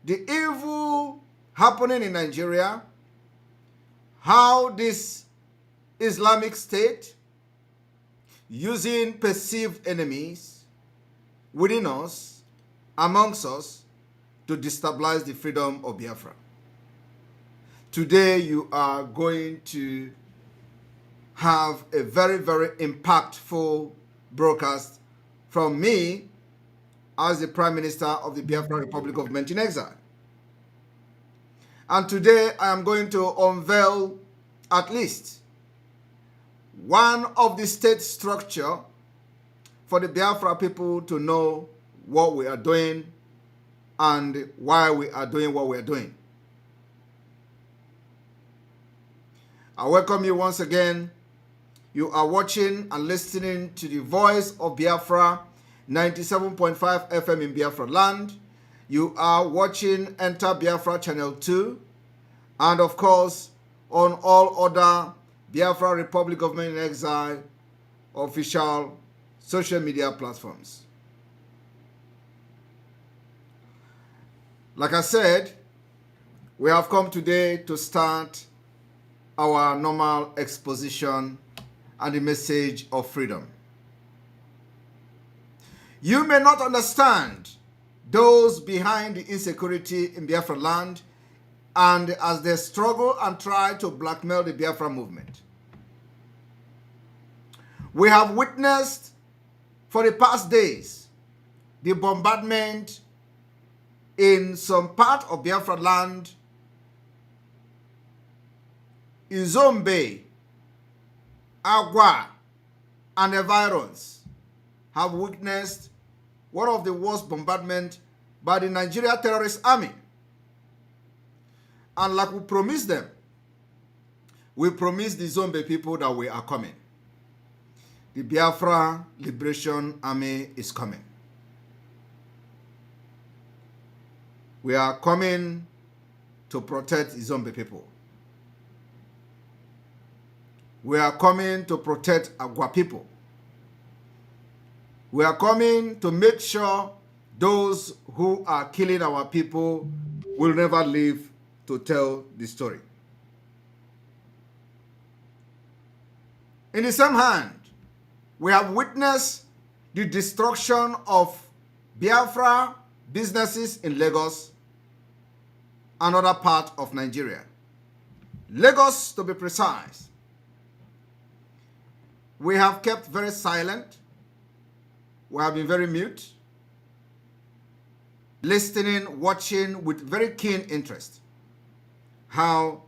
the evil happening in Nigeria, how this Islamic State using perceived enemies within us, amongst us, to destabilize the freedom of Biafra. Today you are going to have a very, very impactful broadcast from me as the Prime Minister of the Biafra Republic of Men in Exile. And today I am going to unveil at least one of the state structure for the Biafra people to know what we are doing and why we are doing what we are doing. I welcome you once again. You are watching and listening to the Voice of Biafra, 97.5 FM in Biafra land. You are watching Enter Biafra Channel 2, and of course on all other Biafra Republic of Men in Exile official social media platforms. Like I said, we have come today to start our normal exposition and the message of freedom. You may not understand those behind the insecurity in Biafra land and as they struggle and try to blackmail the Biafra movement. We have witnessed for the past days the bombardment in some part of Biafra land, Izombe, Agua, and environs have witnessed one of the worst bombardment by the Nigeria terrorist army. And like we promised them, we promised the Zombe people that we are coming. The Biafra Liberation Army is coming. We are coming to protect the Zombe people. We are coming to protect Agua people. We are coming to make sure those who are killing our people will never live to tell the story. In the same hand, we have witnessed the destruction of Biafra businesses in Lagos and other parts of Nigeria. Lagos, to be precise. We have kept very silent. We have been very mute, listening, watching with very keen interest how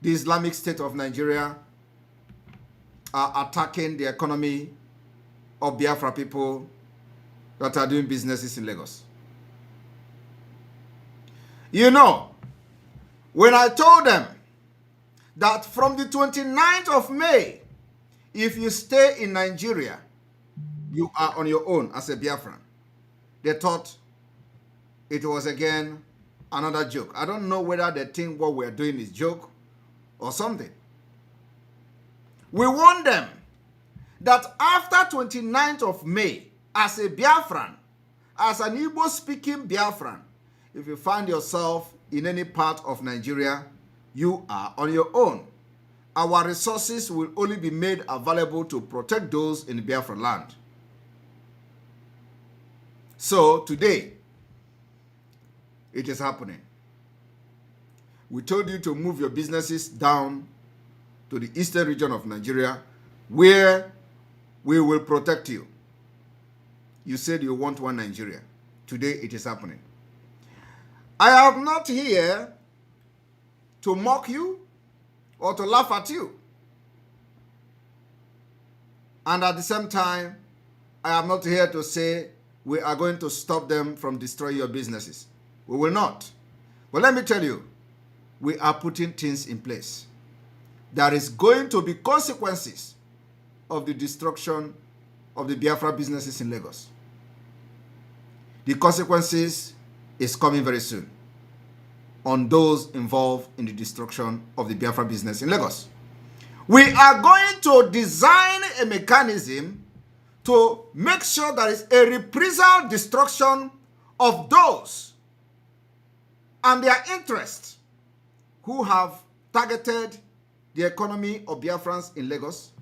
the Islamic State of Nigeria are attacking the economy of Biafra people that are doing businesses in Lagos. You know, when I told them that from the 29th of May, if you stay in Nigeria, you are on your own as a Biafran, they thought it was again another joke. I don't know whether they think what we're doing is joke or something. We warned them that after 29th of May, as a Biafran, as an Igbo-speaking Biafran, if you find yourself in any part of Nigeria, you are on your own. Our resources will only be made available to protect those in Biafra land. So today, it is happening. We told you to move your businesses down to the eastern region of Nigeria, where we will protect you. You said you want one Nigeria. Today it is happening. I am not here to mock you or to laugh at you. And at the same time, I am not here to say we are going to stop them from destroying your businesses. We will not. But let me tell you, we are putting things in place. There is going to be consequences of the destruction of the Biafra businesses in Lagos. The consequences is coming very soon on those involved in the destruction of the Biafra business in Lagos. We are going to design a mechanism to make sure there is a reprisal destruction of those and their interests who have targeted the economy of Biafrans in Lagos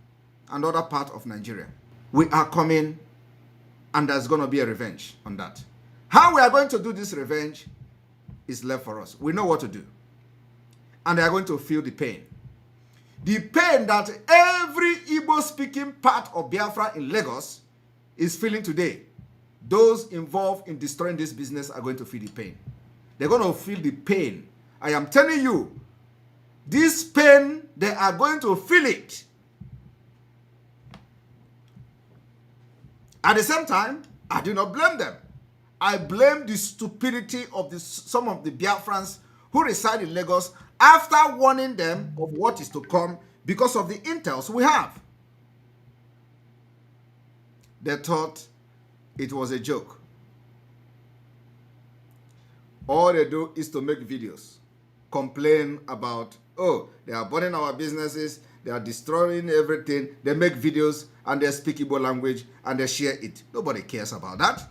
and other parts of Nigeria. We are coming, and there's going to be a revenge on that. How we are going to do this revenge is left for us. We know what to do. And they are going to feel the pain. The pain that every Igbo-speaking part of Biafra in Lagos is feeling today. Those involved in destroying this business are going to feel the pain. They're going to feel the pain. I am telling you, this pain, they are going to feel it. At the same time, I do not blame them. I blame the stupidity of some of the Biafrans who reside in Lagos after warning them of what is to come because of the intels we have. They thought it was a joke. All they do is to make videos, complain about, oh, they are burning our businesses, they are destroying everything. They make videos and they speak Igbo language and they share it. Nobody cares about that.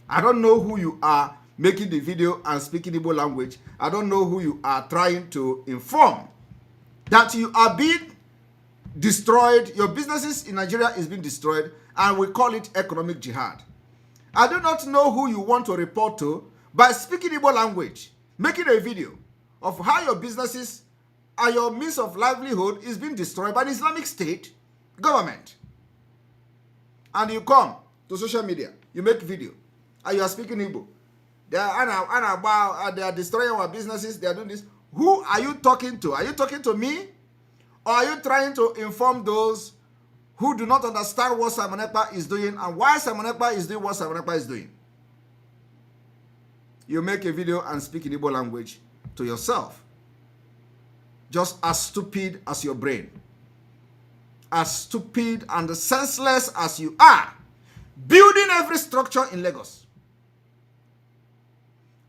I don't know who you are making the video and speaking Igbo language. I don't know who you are trying to inform that you are being destroyed. Your businesses in Nigeria is being destroyed, and we call it economic jihad. I do not know who you want to report to by speaking Igbo language, making a video of how your businesses and your means of livelihood is being destroyed by the Islamic State government. And you come to social media, you make video, and you are speaking Igbo. They are destroying our businesses, they are doing this. Who are you talking to? Are you talking to me? Or are you trying to inform those who do not understand what Simon Ekpa is doing and why Simon Ekpa is doing what Simon Ekpa is doing? You make a video and speak in Igbo language to yourself. Just as stupid as your brain. As stupid and senseless as you are. Building every structure in Lagos.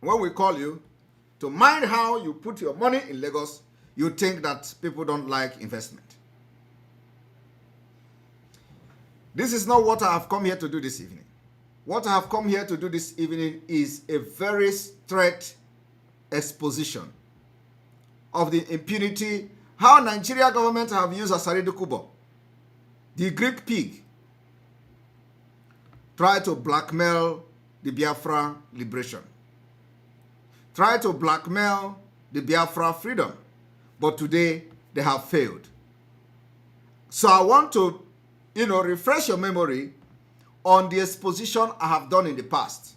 When we call you to mind how you put your money in Lagos, you think that people don't like investment. This is not what I have come here to do this evening. What I have come here to do this evening is a very straight exposition of the impunity, how Nigeria government have used Asari Kubo, the Greek pig, try to blackmail the Biafra liberation, try to blackmail the Biafra freedom, but today they have failed. So I want to, refresh your memory on the exposition I have done in the past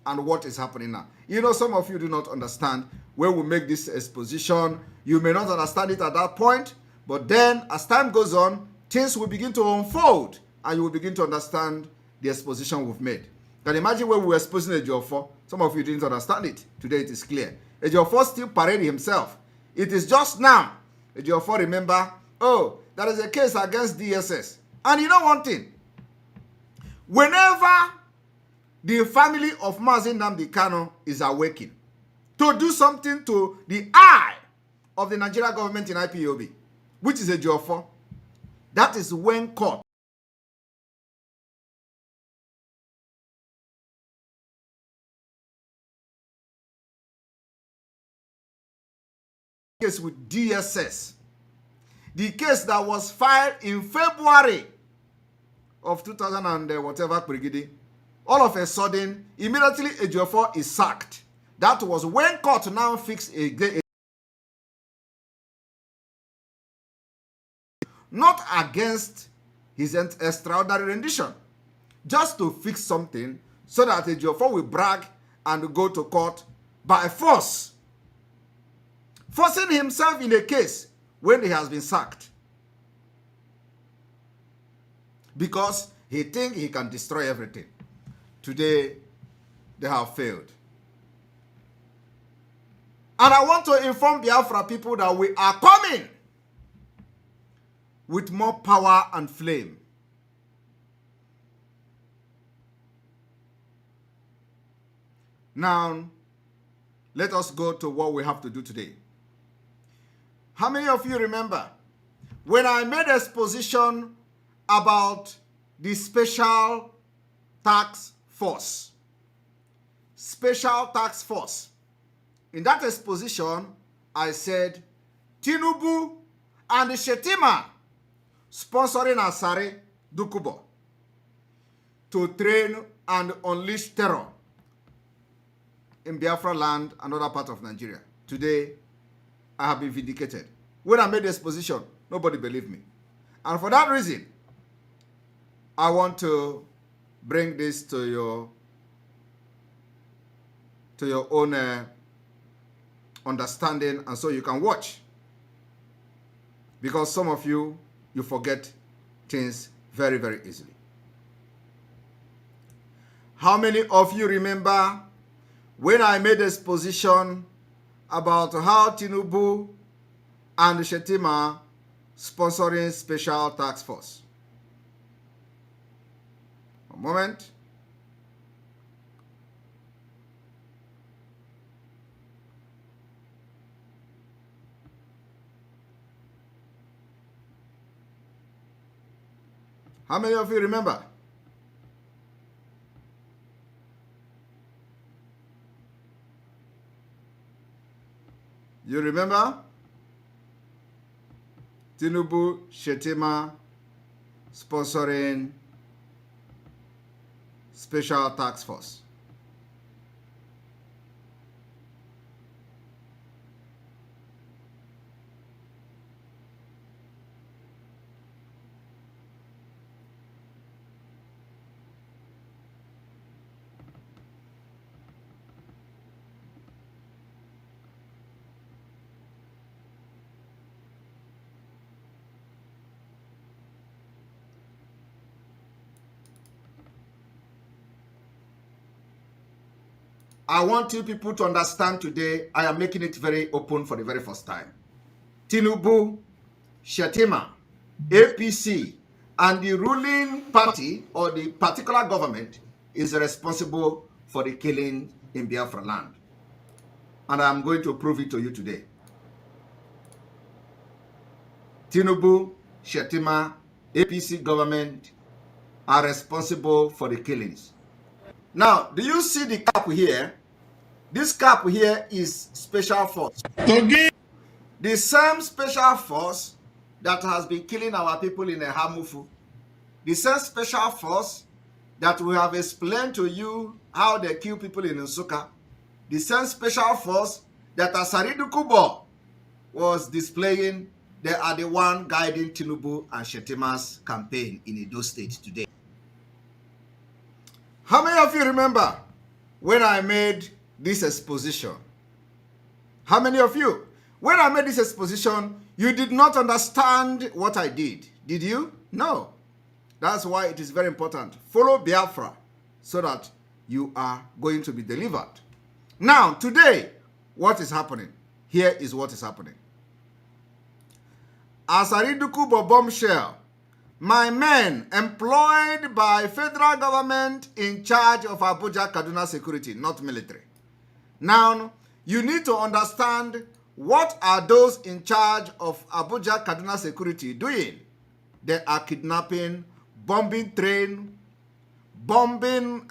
and what is happening now. Some of you do not understand when we make this exposition. You may not understand it at that point, but then as time goes on, things will begin to unfold and you will begin to understand the exposition we've made. Can you imagine when we were exposing Ejiofor? Some of you didn't understand it. Today it is clear. Ejiofor still parading himself. It is just now Ejiofor remember, oh, there is a case against DSS. And you know one thing? Whenever the family of Mazi Nnamdi Kanu is awakened to do something to the eye of the Nigeria government in IPOB, which is Ejiofor, that is when court case with DSS. The case that was filed in February of 2000 and whatever, Brgie, all of a sudden, immediately Ejiofor is sacked. That was when court now fixed not against his extraordinary rendition, just to fix something so that Ejiofor will brag and go to court by force, forcing himself in a case when he has been sacked because he thinks he can destroy everything. Today, they have failed. And I want to inform Biafra people that we are coming with more power and flame. Now, let us go to what we have to do today. How many of you remember when I made an exposition about the Special Task Force? Special Task Force in that exposition, I said, Tinubu and Shetima sponsoring Asari Dukubo to train and unleash terror in Biafra land and other parts of Nigeria. Today, I have been vindicated. When I made the exposition, nobody believed me. And for that reason, I want to bring this to your own understanding, and so you can watch. Because some of you forget things very, very easily. How many of you remember when I made this exposition about how Tinubu and Shetima sponsoring special task force? A moment. How many of you remember? You remember? Tinubu, Shetima sponsoring special task force. I want you people to understand today, I am making it very open for the very first time. Tinubu, Shetima, APC, and the ruling party or the particular government is responsible for the killing in Biafra land. And I'm going to prove it to you today. Tinubu, Shetima, APC government are responsible for the killings. Now, do you see the cap here? This cap here is special force. The same special force that has been killing our people in Hamufu. The same special force that we have explained to you how they kill people in Nsukka. The same special force that Asari Dukubo was displaying, they are the one guiding Tinubu and Shetima's campaign in Edo State today. How many of you remember when I made this exposition? How many of you? When I made this exposition, you did not understand what I did. Did you? No. That's why it is very important. Follow Biafra so that you are going to be delivered. Now, today, what is happening? Here is what is happening. Asari Dukubo bombshell. My men employed by federal government in charge of Abuja Kaduna security, not military. Now, you need to understand what are those in charge of Abuja Kaduna security doing. They are kidnapping, bombing train, bombing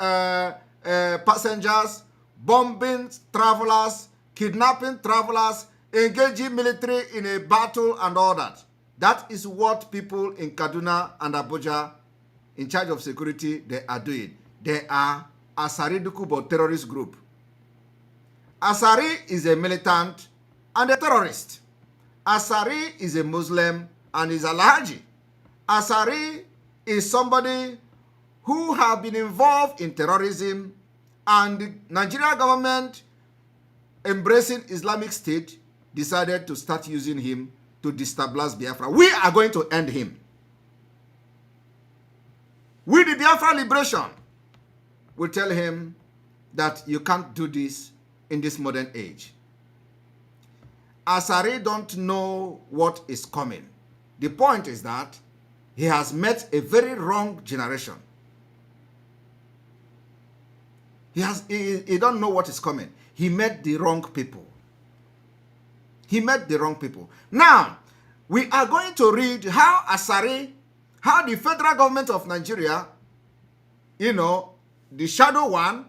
passengers, bombing travelers, kidnapping travelers, engaging military in a battle and all that. That is what people in Kaduna and Abuja in charge of security, they are doing. They are Asari Dukubo terrorist group. Asari is a militant and a terrorist. Asari is a Muslim and is Alhaji. Asari is somebody who have been involved in terrorism, and the Nigerian government, embracing Islamic State, decided to start using him to destabilize Biafra. We are going to end him. With the Biafra liberation, we tell him that you can't do this in this modern age. Asari don't know what is coming. The point is that he has met a very wrong generation. He don't know what is coming. He met the wrong people. He met the wrong people. Now, we are going to read how how the federal government of Nigeria, the shadow one,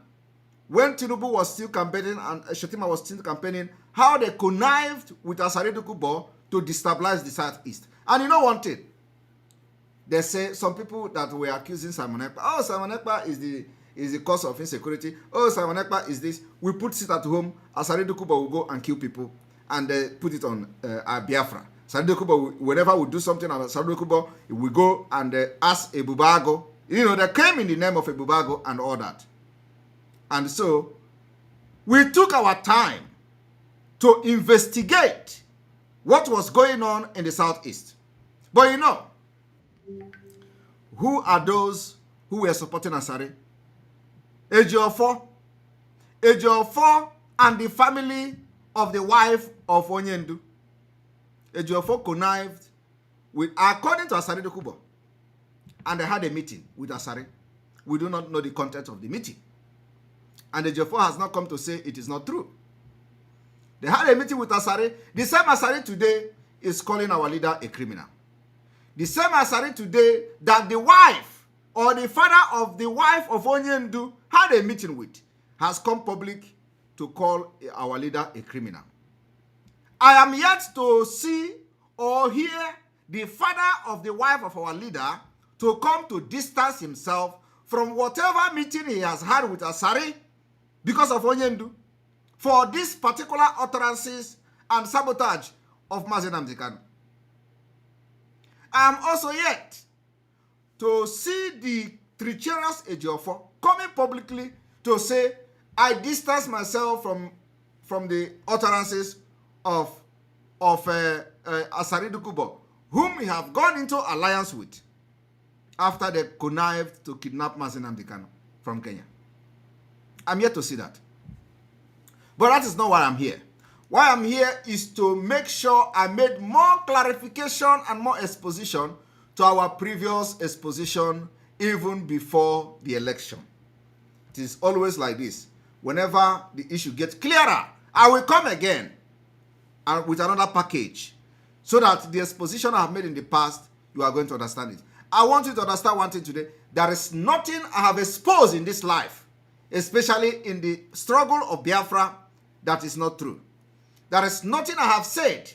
when Tinubu was still campaigning and Shetima was still campaigning, how they connived with Asari Dokubo to destabilize the Southeast. And you know one thing? They say some people that were accusing Simon Ekpa, oh, Simon Ekpa is the cause of insecurity. Oh, Simon Ekpa is this. We put sit at home. Asari Dokubo will go and kill people and put it on Biafra. Asari Dokubo, whenever we do something, Asari Dokubo will go and ask a Bubago. You know, they came in the name of a Bubago and all that. And so, we took our time to investigate what was going on in the Southeast. But you know, who are those who were supporting Asari? Ejiofor and the family of the wife of Onyendu. Ejiofor connived with, according to Asari Dokubo, and they had a meeting with Asari. We do not know the content of the meeting. And Ejiofor has not come to say it is not true. They had a meeting with Asari. The same Asari today is calling our leader a criminal. The same Asari today that the wife or the father of the wife of Onyendu had a meeting with has come public to call our leader a criminal. I am yet to see or hear the father of the wife of our leader to come to distance himself from whatever meeting he has had with Asari because of Onyendu for these particular utterances and sabotage of Mazi Nnamdi Kanu. I am also yet to see the treacherous Ejiofor coming publicly to say, I distance myself from the utterances of Asari Dokubo, whom we have gone into alliance with after they connived to kidnap Mazi Nnamdi Kanu from Kenya. I'm yet to see that. But that is not why I'm here. Why I'm here is to make sure I made more clarification and more exposition to our previous exposition even before the election. It is always like this. Whenever the issue gets clearer, I will come again and with another package so that the exposition I have made in the past, you are going to understand it. I want you to understand one thing today. There is nothing I have exposed in this life, especially in the struggle of Biafra, that is not true. There is nothing I have said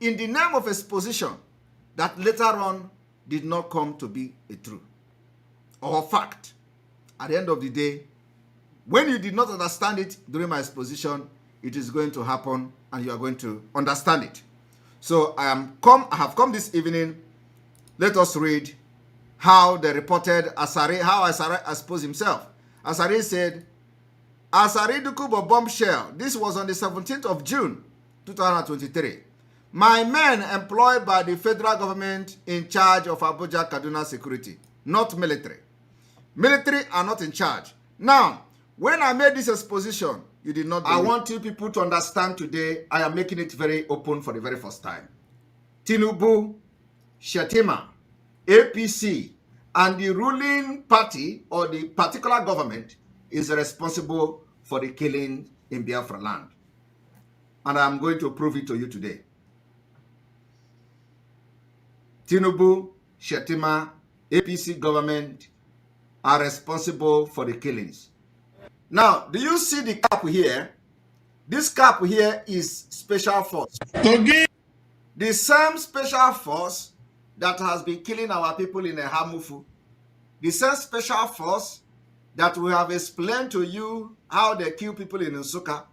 in the name of exposition that later on did not come to be a truth or a fact. At the end of the day, when you did not understand it during my exposition, it is going to happen and you are going to understand it. So I have come this evening. Let us read how they reported Asari, how Asari exposed himself. Asari said, Asari Dokubo bombshell. This was on the 17th of June, 2023. My men employed by the federal government in charge of Abuja Kaduna security, not military. Military are not in charge. Now, when I made this exposition, you did not believe. I want you people to understand today, I am making it very open for the very first time. Tinubu, Shetima, APC, and the ruling party or the particular government is responsible for the killing in Biafra land. And I'm going to prove it to you today. Tinubu, Shetima, APC government are responsible for the killings. Now, do you see the cap here? This cap here is special force. The same special force that has been killing our people in Hamufu. The same special force that we have explained to you how they kill people in Nsukka.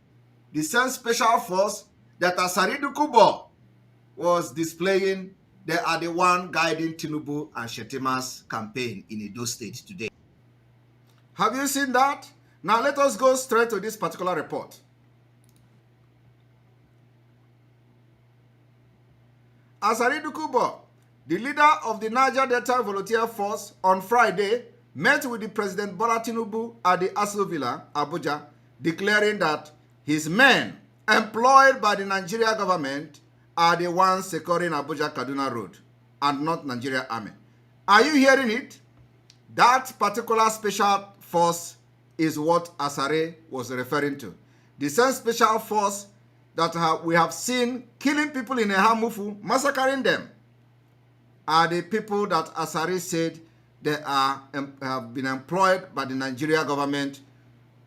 The same special force that Asari Dokubo was displaying, they are the one guiding Tinubu and Shetima's campaign in Edo State today. Have you seen that? Now let us go straight to this particular report. Asari Dokubo, the leader of the Niger Delta Volunteer Force, on Friday met with the President Bola Tinubu at the Aso Villa, Abuja, declaring that his men employed by the Nigeria government are the ones securing Abuja-Kaduna Road and not Nigeria Army. Are you hearing it? That particular special force is what Asare was referring to. The same special force that we have seen killing people in Ehamufu, massacring them, are the people that Asare said they have been employed by the Nigeria government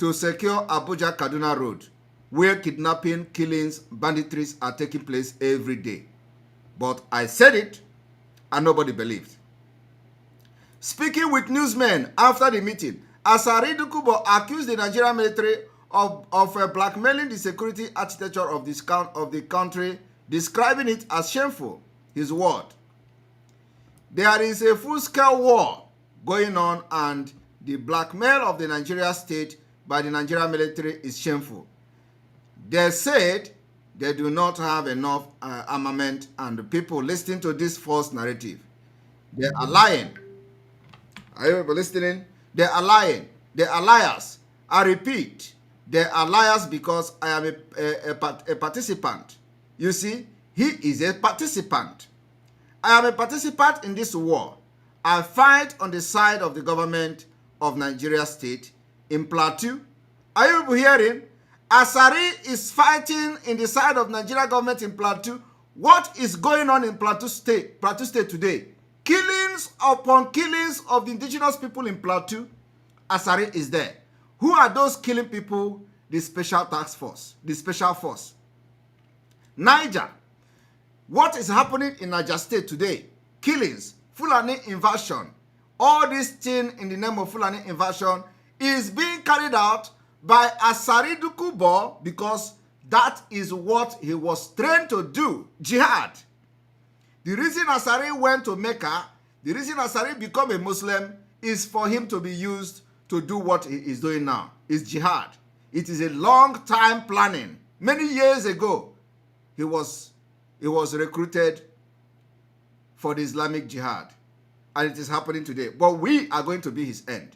to secure Abuja Kaduna Road, where kidnapping, killings, banditries are taking place every day. But I said it and nobody believed. Speaking with newsmen after the meeting, Asari Dukubo accused the Nigerian military of blackmailing the security architecture of the country, describing it as shameful. His word. There is a full-scale war going on, and the blackmail of the Nigerian state by the Nigerian military is shameful. They said they do not have enough armament, and the people listening to this false narrative, they are lying. Are you listening? They are lying. They are liars. I repeat, they are liars because I am a participant. You see, he is a participant. I am a participant in this war. I fight on the side of the government of Nigeria state in Plateau. Are you hearing? Asari is fighting in the side of Nigeria government in Plateau. What is going on in Plateau State today? Killings upon killings of the indigenous people in Plateau. Asari is there. Who are those killing people? The special task force, the special force. Niger. What is happening in Niger State today? Killings, Fulani invasion. All this thing in the name of Fulani invasion is being carried out by Asari Dukubo because that is what he was trained to do, jihad. The reason Asari went to Mecca, the reason Asari became a Muslim is for him to be used to do what he is doing now. It's jihad. It is a long time planning. Many years ago, he was recruited for the Islamic jihad. And it is happening today. But we are going to be his end.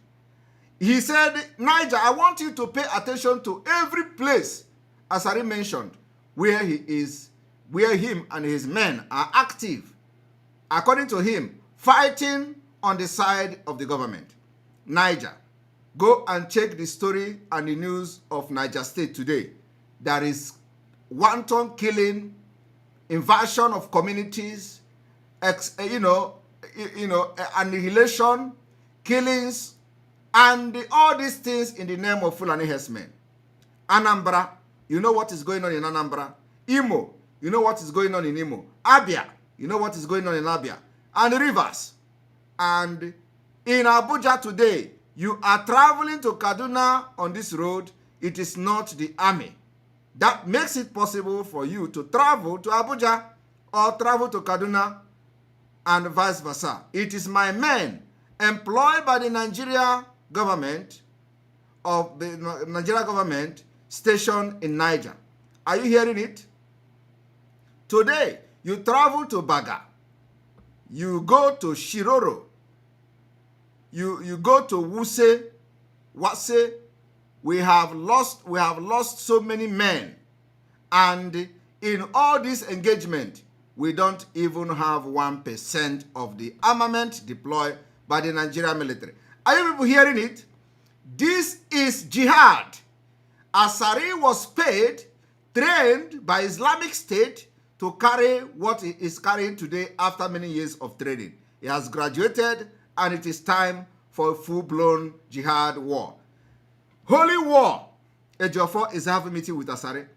He said, Niger, I want you to pay attention to every place, Asari mentioned, where he is, where him and his men are active, according to him, fighting on the side of the government. Niger, go and check the story and the news of Niger State today. There is wanton killing, invasion of communities, annihilation, killings, and all these things in the name of Fulani herdsmen. Anambra, you know what is going on in Anambra. Imo, you know what is going on in Imo. Abia, you know what is going on in Abia. And Rivers. And in Abuja today, you are traveling to Kaduna on this road. It is not the army. That makes it possible for you to travel to Abuja or travel to Kaduna and vice versa. It is my men employed by the Nigeria government stationed in Niger. Are you hearing it? Today, you travel to Baga. You go to Shiroro. You go to Wase. We have lost so many men. And in all this engagement, we don't even have 1% of the armament deployed by the Nigerian military. Are you people hearing it? This is jihad. Asari was paid, trained by Islamic State to carry what he is carrying today after many years of training. He has graduated and it is time for a full-blown jihad war. Holy war. Ejiofor is having a meeting with Asari.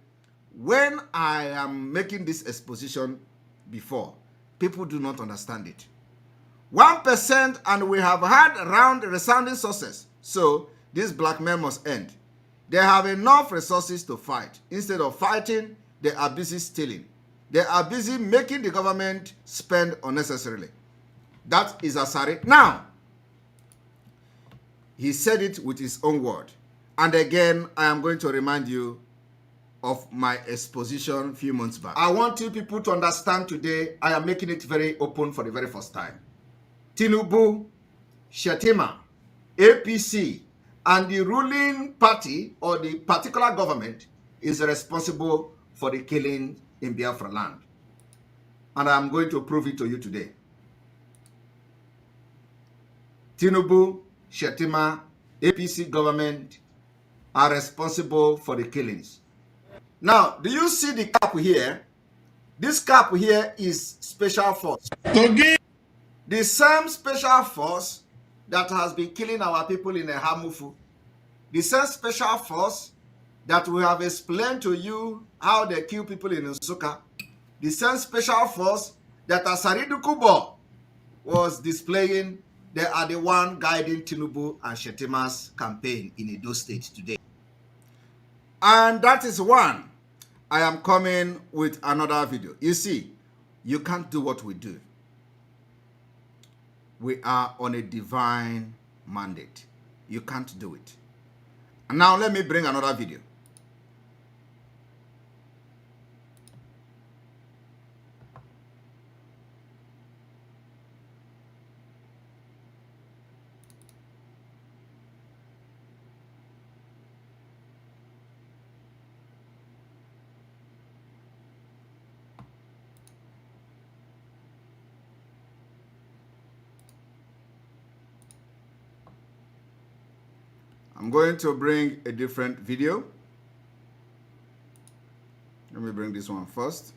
When I am making this exposition before, people do not understand it. 1% and we have had round resounding sources. So this blackmail must end. They have enough resources to fight. Instead of fighting, they are busy stealing. They are busy making the government spend unnecessarily. That is Asari. Now, he said it with his own word. And again, I am going to remind you of my exposition a few months back. I want you people to understand today, I am making it very open for the very first time. Tinubu, Shetima, APC, and the ruling party or the particular government is responsible for the killing in Biafra land. And I'm going to prove it to you today. Tinubu, Shetima, APC government are responsible for the killings. Now, do you see the cap here? This cap here is special force. Okay. The same special force that has been killing our people in Hamufu. The same special force that we have explained to you how they kill people in Nsukka, the same special force that Asaridu Kubo was displaying, they are the one guiding Tinubu and Shetima's campaign in Edo State today. And that is one. I am coming with another video. You see, you can't do what we do. We are on a divine mandate. You can't do it. And now let me bring another video. I'm going to bring a different video. Let me bring this one first.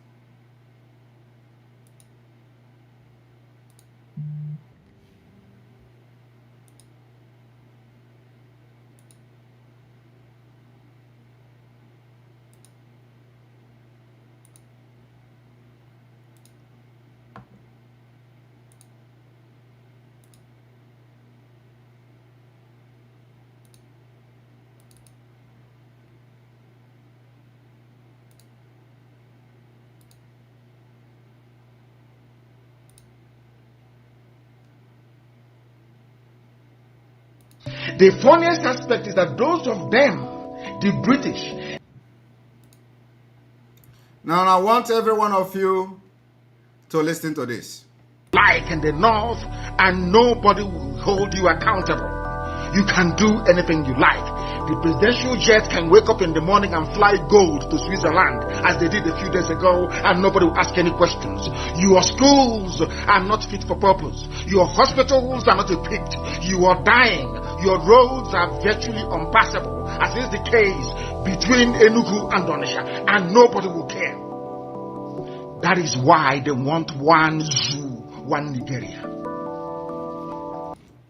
The funniest aspect is that those of them, the British. Now, I want every one of you to listen to this. Like in the north, and nobody will hold you accountable. You can do anything you like. The presidential jet can wake up in the morning and fly gold to Switzerland, as they did a few days ago, and nobody will ask any questions. Your schools are not fit for purpose. Your hospitals are not equipped. You are dying. Your roads are virtually unpassable, as is the case between Enugu and Onitsha, and nobody will care. That is why they want one zoo, one Nigeria.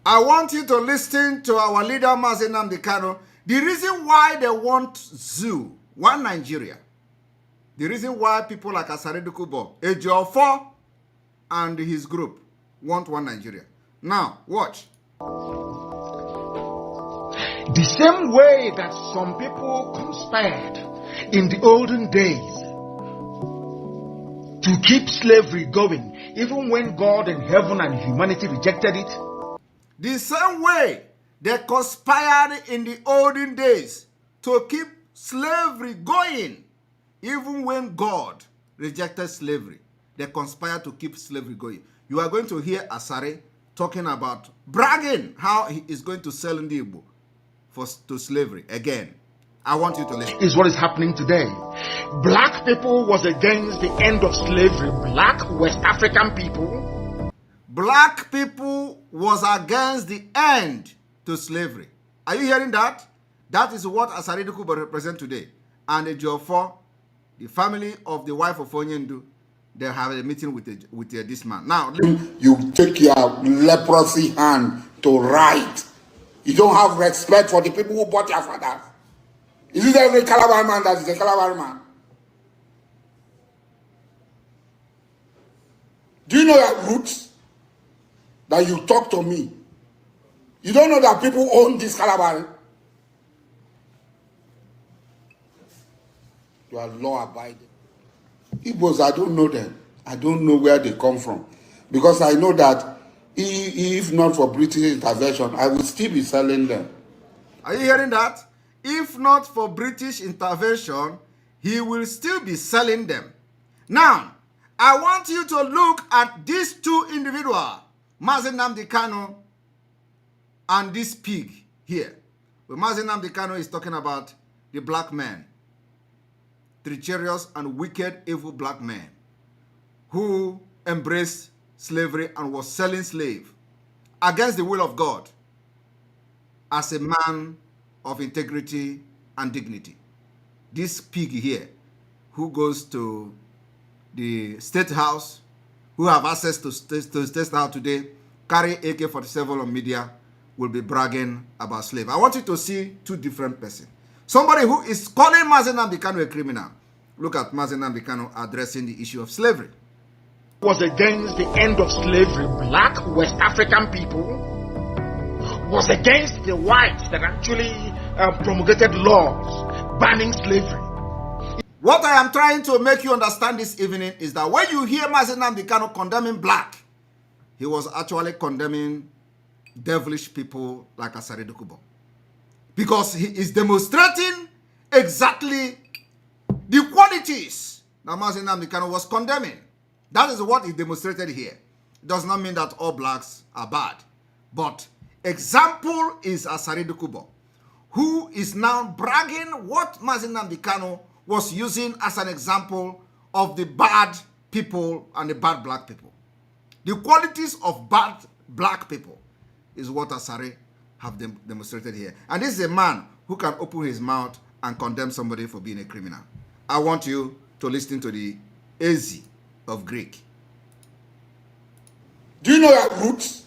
I want you to listen to our leader, Mazi Nnamdi Kanu. The reason why they want zoo, one Nigeria. The reason why people like Asaridu Kubo, Ejiofor, and his group want one Nigeria. Now, watch. The same way that some people conspired in the olden days to keep slavery going, even when God and heaven and humanity rejected it. The same way they conspired in the olden days to keep slavery going, even when God rejected slavery. They conspired to keep slavery going. You are going to hear Asare talking about bragging how he is going to sell the Igbo to slavery again. I want you to listen. Is what is happening today. Black people was against the end of slavery. Black West African people. Black people was against the end to slavery. Are you hearing that? That is what Asaridu Kubo represent today. And Ejiofor, the family of the wife of Onyendu, they have a meeting with this man. Now, you take your leprosy hand to write. You don't have respect for the people who bought your father. Is it every Calabar man that is a Calabar man? Do you know your roots? That you talk to me. You don't know that people own this Calabar? You are law-abiding. Igbos, I don't know them. I don't know where they come from. Because I know that if not for British intervention, I would still be selling them. Are you hearing that? If not for British intervention, he will still be selling them. Now, I want you to look at these two individuals, Mazi Nnamdi Kanu and this pig here. But Mazi Nnamdi Kanu is talking about the black man, treacherous and wicked, evil black man who embraced slavery and was selling slave against the will of God as a man of integrity and dignity. This pig here, who goes to the State House, who have access to State House today, carry AK-47 on media will be bragging about slavery. I want you to see two different persons. Somebody who is calling Mazi Nnamdi Kanu a criminal. Look at Mazi Nnamdi Kanu addressing the issue of slavery. Was against the end of slavery. Black West African people was against the whites that actually promulgated laws banning slavery. What I am trying to make you understand this evening is that when you hear Mazi Nnamdi Kanu condemning black, he was actually condemning devilish people like Asari Dokubo. Because he is demonstrating exactly the qualities that Mazi Nnamdi Kanu was condemning. That is what he demonstrated here. It does not mean that all blacks are bad. But example is Asari Dokubo, who is now bragging what Mazi Nnamdi Kanu was using as an example of the bad people and the bad black people. The qualities of bad black people is what Asari have demonstrated here. And this is a man who can open his mouth and condemn somebody for being a criminal. I want you to listen to the AZ of Greek. Do you know that roots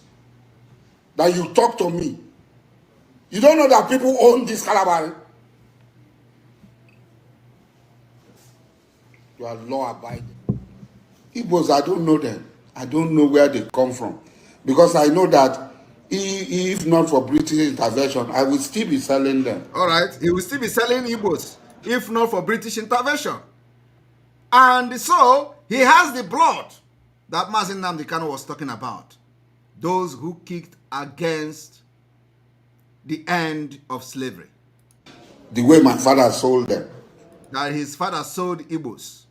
that you talk to me? You don't know that people own this Calabari? You are law-abiding. Igbos, I don't know them. I don't know where they come from. Because I know that if not for British intervention, I will still be selling them. All right, he will still be selling Igbos if not for British intervention. And so, he has the blood that Mazi Nnamdi Kanu was talking about. Those who kicked against the end of slavery. The way my father sold them. That his father sold Igbos.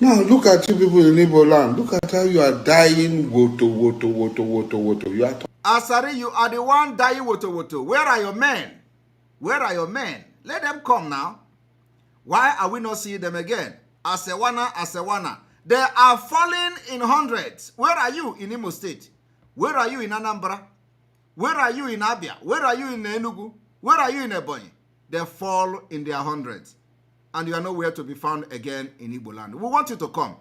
Now, look at you people in Igbo land. Look at how you are dying. Woto. You are Asari, you are the one dying woto. Where are your men? Where are your men? Let them come now. Why are we not seeing them again? Asewana. They are falling in hundreds. Where are you in Imo State? Where are you in Anambra? Where are you in Abia? Where are you in Enugu? Where are you in Ebonyi? They fall in their hundreds. And you are nowhere to be found again in Igbo land. We want you to come.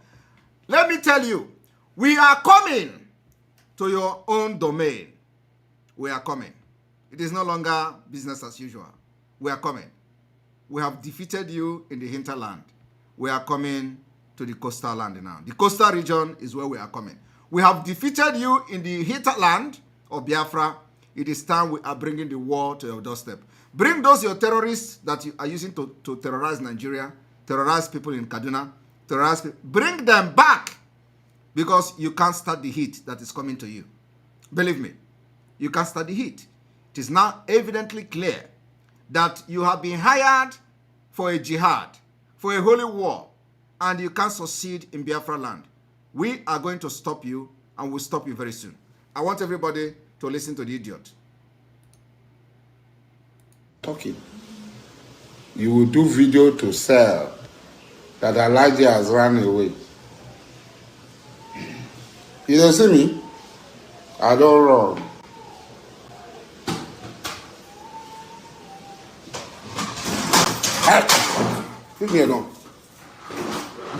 Let me tell you, we are coming to your own domain. We are coming. It is no longer business as usual. We are coming. We have defeated you in the hinterland. We are coming to the coastal land now. The coastal region is where we are coming. We have defeated you in the hinterland of Biafra. It is time we are bringing the war to your doorstep. Bring those your terrorists that you are using to terrorize Nigeria, terrorize people in Kaduna, bring them back, because you can't start the heat that is coming to you. Believe me, you can't start the heat. It is now evidently clear that you have been hired for a jihad, for a holy war, and you can't succeed in Biafra land. We are going to stop you, and we'll stop you very soon. I want everybody to listen to the idiot. talking. You will do video to sell that Elijah has run away. You don't see me? I don't run. Hey, leave me alone.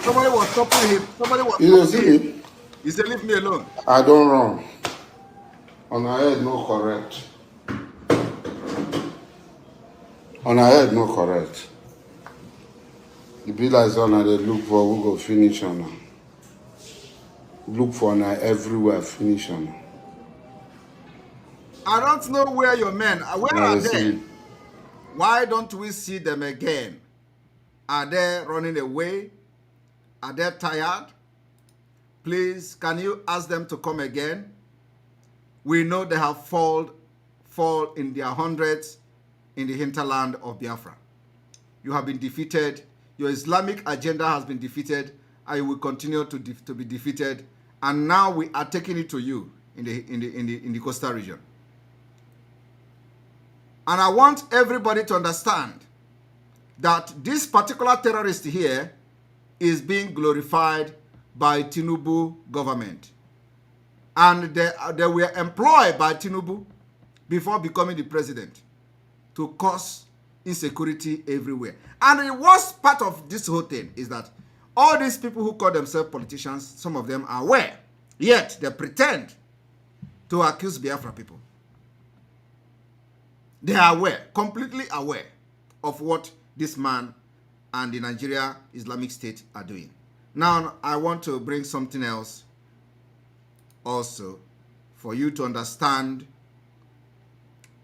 Somebody was stopping him. Somebody was. You don't see me? He said, "Leave me alone." I don't run. On our head, no correct. On our head, no correct. The be like son they look for who go finish on her. Look for now everywhere finish on her. I don't know where your men are. Where Now are you they? see, Why don't we see them again? Are they running away? Are they tired? Please, can you ask them to come again? We know they have fall in their hundreds in the hinterland of Biafra. You have been defeated. Your Islamic agenda has been defeated, and you will continue to be defeated. And now we are taking it to you in the coastal region. And I want everybody to understand that this particular terrorist here is being glorified by Tinubu government. And they were employed by Tinubu before becoming the president to cause insecurity everywhere. And the worst part of this whole thing is that all these people who call themselves politicians, some of them are where? Yet they pretend to accuse Biafra people. They are aware, completely aware of what this man and the Nigeria Islamic State are doing. Now, I want to bring something else also for you to understand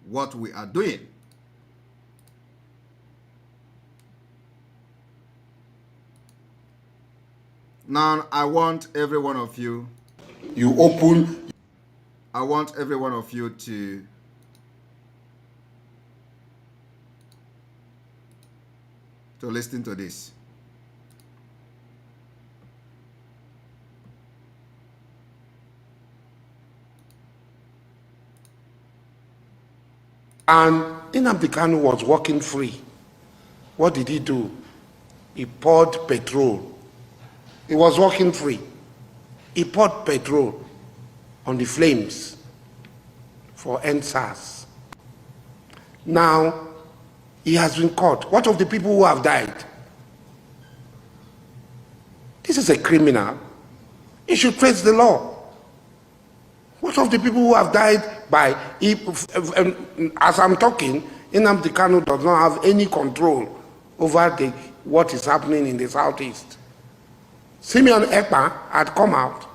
what we are doing. Now, I want every one of you. I want every one of you to listen to this. And Nnamdi Kanu was walking free. What did he do? He poured petrol. He was walking free. He poured petrol on the flames for NSAS. Now, he has been caught. What of the people who have died? This is a criminal. He should face the law. What of the people who have died by, as I'm talking, Nnamdi Kanu does not have any control over what is happening in the southeast. Simeon Ekpa had come out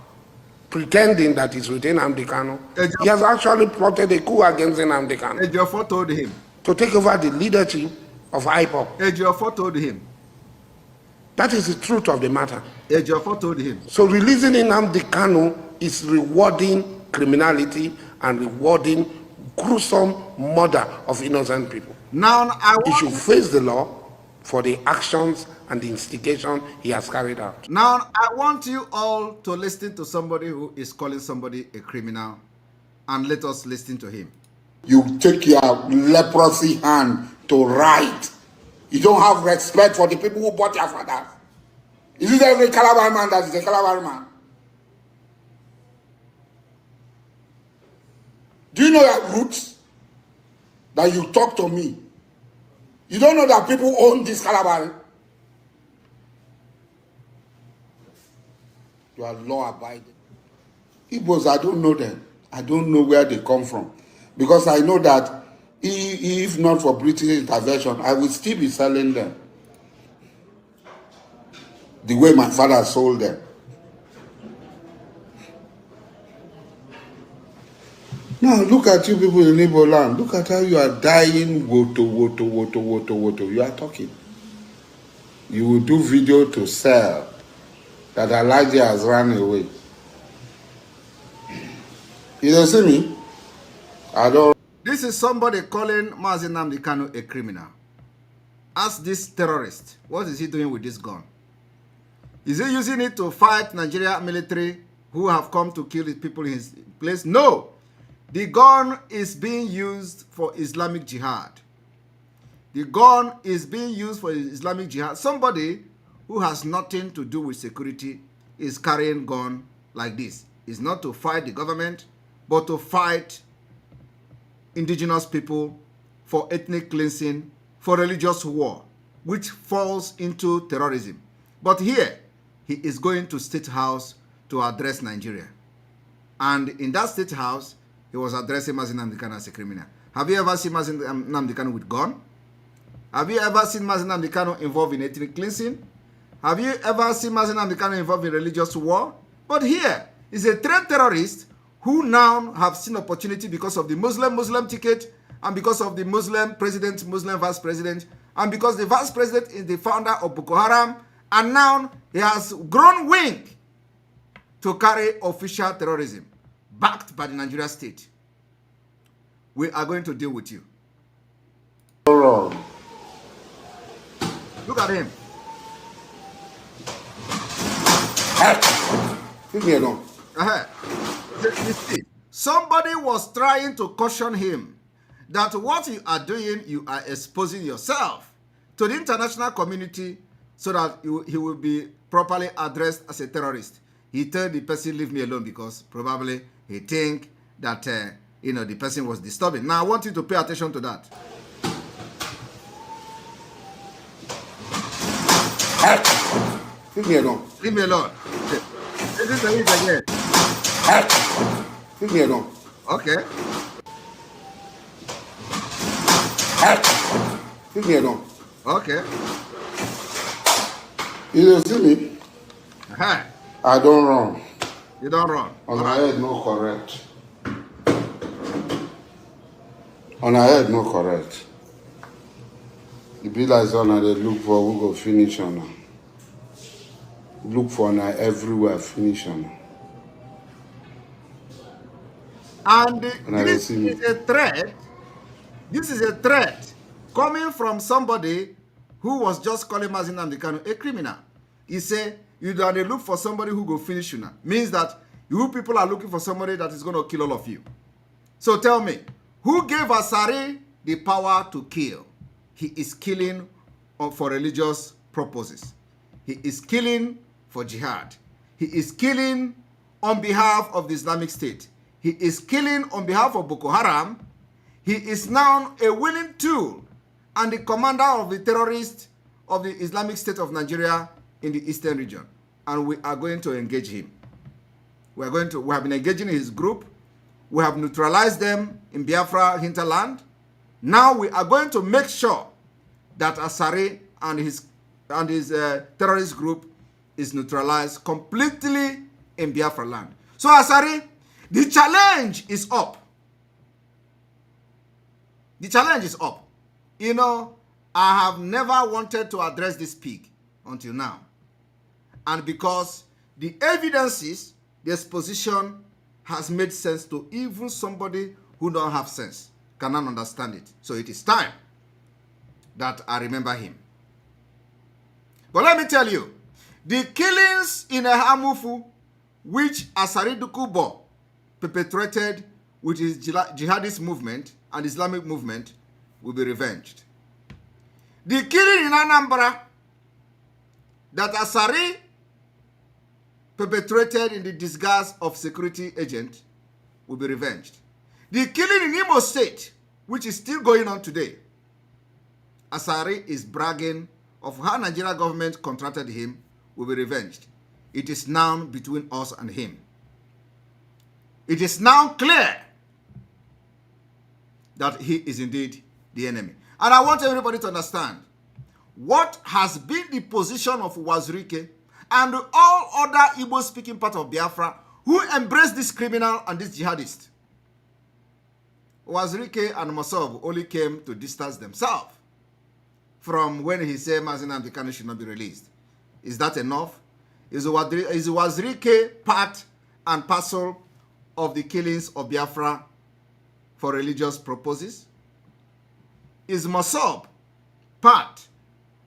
pretending that he's with Nnamdi Kanu. He has actually plotted a coup against Nnamdi Kanu. Ejiofor told him to take over the leadership of IPOP. Ejiofor told him. That is the truth of the matter. Ejiofor told him. So releasing Nnamdi Kanu is rewarding criminality and rewarding gruesome murder of innocent people. Now he should face the law for the actions and the instigation he has carried out. Now I want you all to listen to somebody who is calling somebody a criminal, and let us listen to him. You take your leprosy hand to write. You don't have respect for the people who bought your father. Is it every Calabar man that is a Calabar man? Do you know your roots? That you talk to me. You don't know that people own this Calabar. You are law-abiding. Igbos, I don't know them. I don't know where they come from. Because I know that if not for British intervention, I would still be selling them. The way my father sold them. Now, look at you people in Igbo land. Look at how you are dying. Woto. You are talking. You will do video to sell that Elijah has run away. You don't see me? I don't. This is somebody calling Mazi Nnamdi Kanu a criminal. Ask this terrorist, what is he doing with this gun? Is he using it to fight Nigeria military who have come to kill people in his place? No. The gun is being used for Islamic jihad. The gun is being used for Islamic jihad. Somebody who has nothing to do with security is carrying gun like this. It's not to fight the government, but to fight indigenous people, for ethnic cleansing, for religious war, which falls into terrorism. But here, he is going to State House to address Nigeria. And in that State House, he was addressing Mazi Nnamdi Kanu as a criminal. Have you ever seen Mazi Nnamdi Kanu with gun? Have you ever seen Mazi Nnamdi Kanu involved in ethnic cleansing? Have you ever seen Mazi Nnamdi Kanu involved in religious war? But here is a trained terrorist who now have seen opportunity because of the Muslim ticket, and because of the Muslim president, Muslim vice president, and because the vice president is the founder of Boko Haram, and now he has grown wing to carry official terrorism backed by the Nigeria state. We are going to deal with you. Look at him. Hey, leave me alone. Somebody was trying to caution him that what you are doing, you are exposing yourself to the international community so that he will be properly addressed as a terrorist. He told the person, leave me alone, because probably he think that the person was disturbing. Now I want you to pay attention to that. Hey, leave me alone. Leave me alone. This is the again. Hey, leave me alone. Okay. Hey, leave me alone. Okay. You don't see me? Uh-huh. I don't run. You don't run. On her head, no correct. On her head, no correct. The be like on her, they look for who go finish on her. Look for her everywhere, finish on her. And And I this see me. is a threat. This is a threat coming from somebody who was just calling Mazin Namdekanu a criminal. He said, you don't look for somebody who go finish you now. Means that you people are looking for somebody that is going to kill all of you. So tell me, who gave Asari the power to kill? He is killing for religious purposes. He is killing for jihad. He is killing on behalf of the Islamic State. He is killing on behalf of Boko Haram. He is now a willing tool and the commander of the terrorists of the Islamic State of Nigeria in the eastern region. And we are going to engage him. We have been engaging his group. We have neutralized them in Biafra hinterland. Now we are going to make sure that Asari and his terrorist group is neutralized completely in Biafra land. So Asari, the challenge is up. The challenge is up. You know, I have never wanted to address this pig until now. And because the evidences, the exposition has made sense to even somebody who don't have sense, cannot understand it. So it is time that I remember him. But let me tell you, the killings in Ehamufu, which Asari Dukubo perpetrated with his jihadist movement and Islamic movement, will be revenged. The killing in Anambra that Asari perpetrated in the disguise of security agent will be revenged. The killing in Imo State, which is still going on today, Asari is bragging of how Nigeria government contracted him, will be revenged. It is now between us and him. It is now clear that he is indeed the enemy. And I want everybody to understand what has been the position of Wazirike and all other Igbo-speaking part of Biafra who embrace this criminal and this jihadist. Wazirike and Mosob only came to distance themselves from when he said Mazin Namdekanu should not be released. Is that enough? Is Wazirike part and parcel of the killings of Biafra for religious purposes? Is Mosob part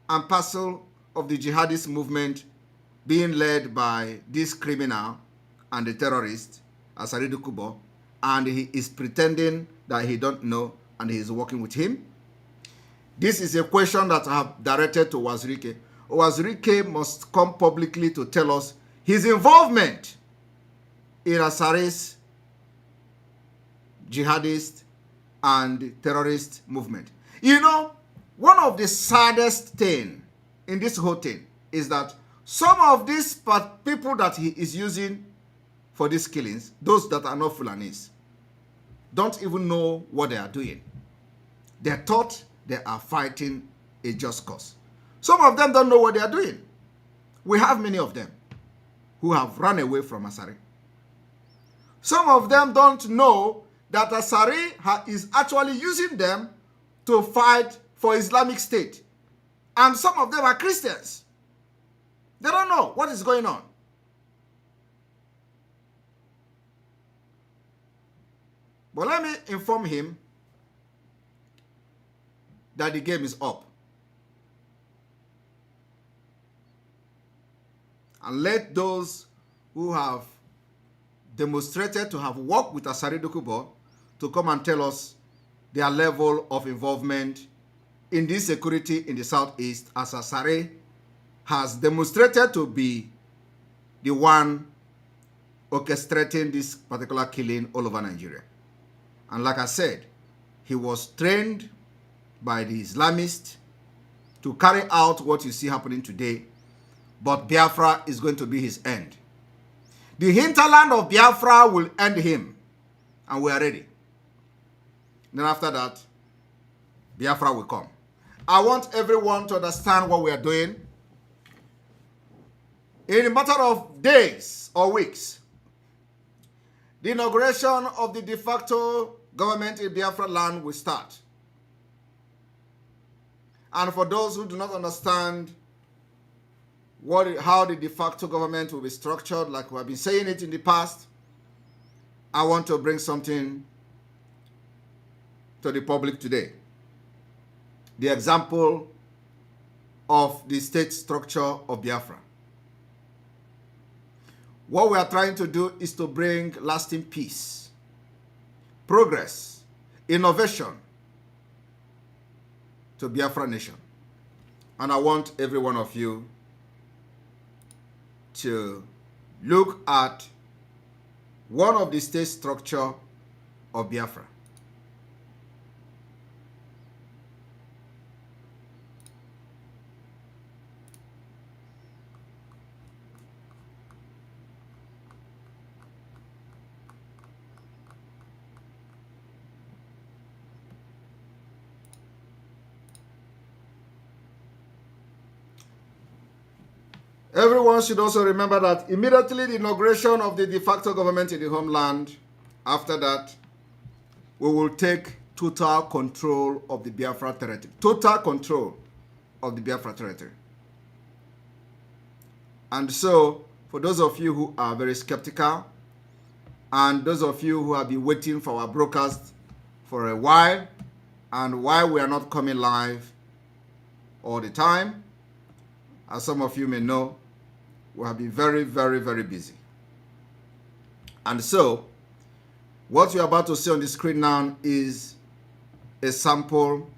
and parcel of the jihadist movement being led by this criminal and the terrorist, Asari Dukubo, and he is pretending that he don't know and he is working with him? This is a question that I have directed to Wazirike. Wazirike must come publicly to tell us his involvement in Asari's jihadist and terrorist movement. You know, one of the saddest things in this whole thing is that some of these people that he is using for these killings, those that are not Fulanis, don't even know what they are doing. They thought they are fighting a just cause. Some of them don't know what they are doing. We have many of them who have run away from Asari. Some of them don't know that Asari is actually using them to fight for Islamic State. And some of them are Christians. They don't know what is going on. But let me inform him that the game is up. And let those who have demonstrated to have worked with Asari Dokubo to come and tell us their level of involvement in this security in the southeast, as Asari has demonstrated to be the one orchestrating this particular killing all over Nigeria. And like I said, he was trained by the Islamists to carry out what you see happening today, but Biafra is going to be his end. The hinterland of Biafra will end him. And we are ready. Then after that, Biafra will come. I want everyone to understand what we are doing. In a matter of days or weeks, the inauguration of the de facto government in Biafra land will start. And for those who do not understand how the de facto government will be structured, like we have been saying it in the past, I want to bring something to the public today. The example of the state structure of Biafra. What we are trying to do is to bring lasting peace, progress, innovation to Biafra nation. And I want every one of you to look at one of the state structure of Biafra. Everyone should also remember that immediately the inauguration of the de facto government in the homeland, after that, we will take total control of the Biafra territory. Total control of the Biafra territory. And so, for those of you who are very skeptical, and those of you who have been waiting for our broadcast for a while, and why we are not coming live all the time, as some of you may know, we have been very, very, very busy. And so, what you're about to see on the screen now is a sample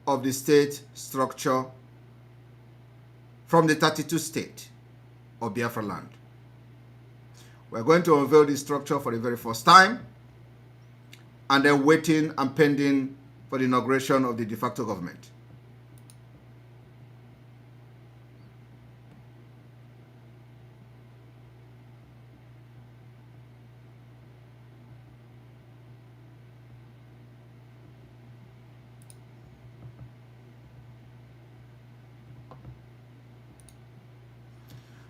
of the state structure from the 32 states of Biafra land. We're going to unveil this structure for the very first time, and then waiting and pending for the inauguration of the de facto government.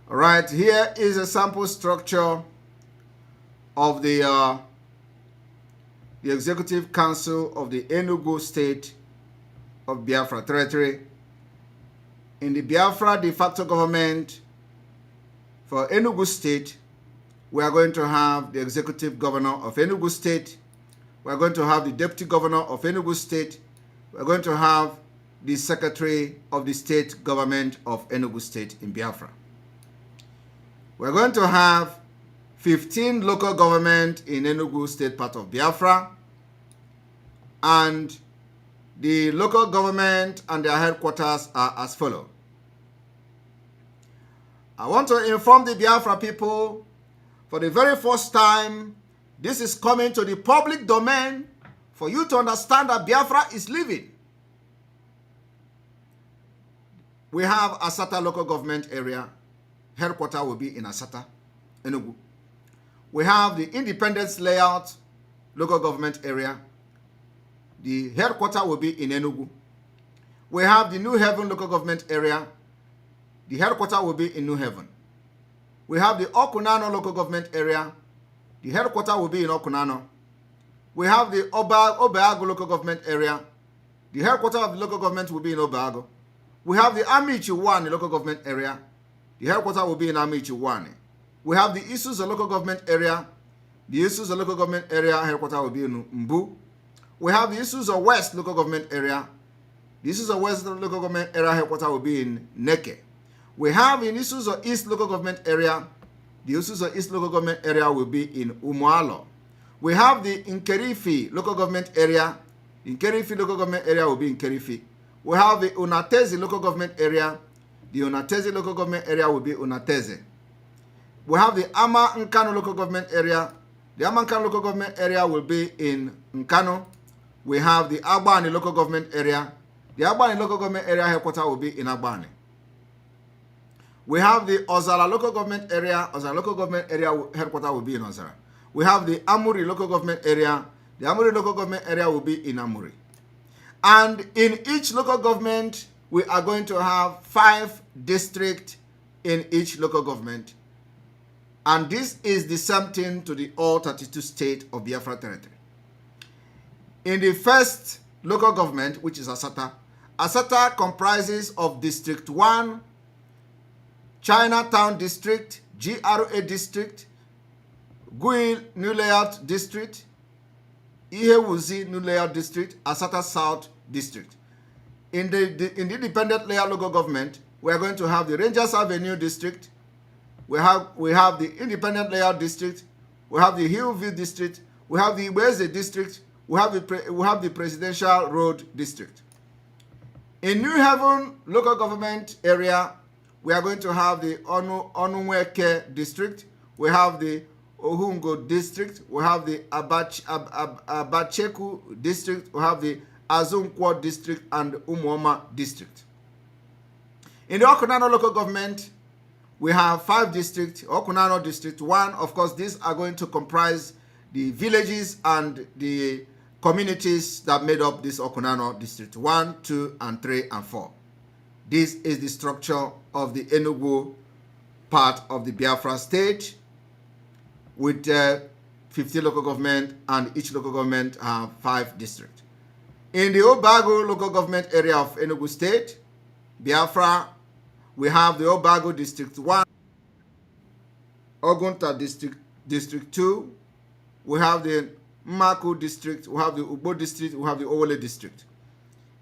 All right, here is a sample structure of the Executive Council of the Enugu State of Biafra Territory. In the Biafra de facto government for Enugu State, we are going to have the Executive Governor of Enugu State. We are going to have the Deputy Governor of Enugu State. We are going to have the Secretary of the State Government of Enugu State in Biafra. We're going to have 15 local government in Enugu State, part of Biafra, and the local government and their headquarters are as follows. I want to inform the Biafra people, for the very first time, this is coming to the public domain for you to understand that Biafra is living. We have Asata local government area. Headquarters will be in Asata, Enugu. We have the Independence Layout local government area. The headquarters will be in Enugu. We have the New Haven local government area. The headquarters will be in New Haven. We have the Okunano local government area. The headquarters will be in Okunano. We have the Obeago local government area. The headquarters of the local government will be in Obeago. We have the Amichi 1 local government area. The headquarters will be in Amichi 1. We have the Isuzu local government area. The Isuzu local government area headquarters will be in Mbu. We have the Isuzu West local government area. The Isuzu West local government area headquarters will be in Neke. We have in Isuzu East local government area. The Isuzu East local government area will be in Umualo. We have the Nkerifi local government area. The Nkerifi local government area will be in Nkerifi. We have the Unatezi local government area. The Unatezi local government area will be Unatezi. We have the Ama Nkano local government area. The Ama Nkano local government area will be in Nkano. We have the Agbani local government area. The Agbani local government area headquarters will be in Agbani. We have the Ozara local government area. Ozara local government area headquarters will be in Ozara. We have the Amuri local government area. The Amuri local government area will be in Amuri. And in each local government, we are going to have 5 districts in each local government. And this is the same thing to the all 32 states of Biafra territory. In the first local government, which is Asata, Asata comprises of District 1, Chinatown District, GRA District, Gui New Layout District, Ihewuzi New Layout District, Asata South District. In the independent layout local government, we are going to have the Rangers Avenue District, we have the independent layout district, we have the Hillview District, we have the Weze District, we have the Presidential Road District. In New Haven local government area, we are going to have the Onumweke District, we have the Ohungo District, we have the Abacheku District, we have the Azunkwo District, and Umuoma District. In the Okunano local government, we have 5 districts. Okunano District 1, of course, these are going to comprise the villages and the communities that made up this Okunano District 1, 2, and 3, and 4. This is the structure of the Enugu part of the Biafra state, with 50 local government, and each local government have 5 districts. In the Obago local government area of Enugu state, Biafra, we have the Obago District 1, Ogunta District 2, we have the Maku District, we have the Ubo District, we have the Owole District.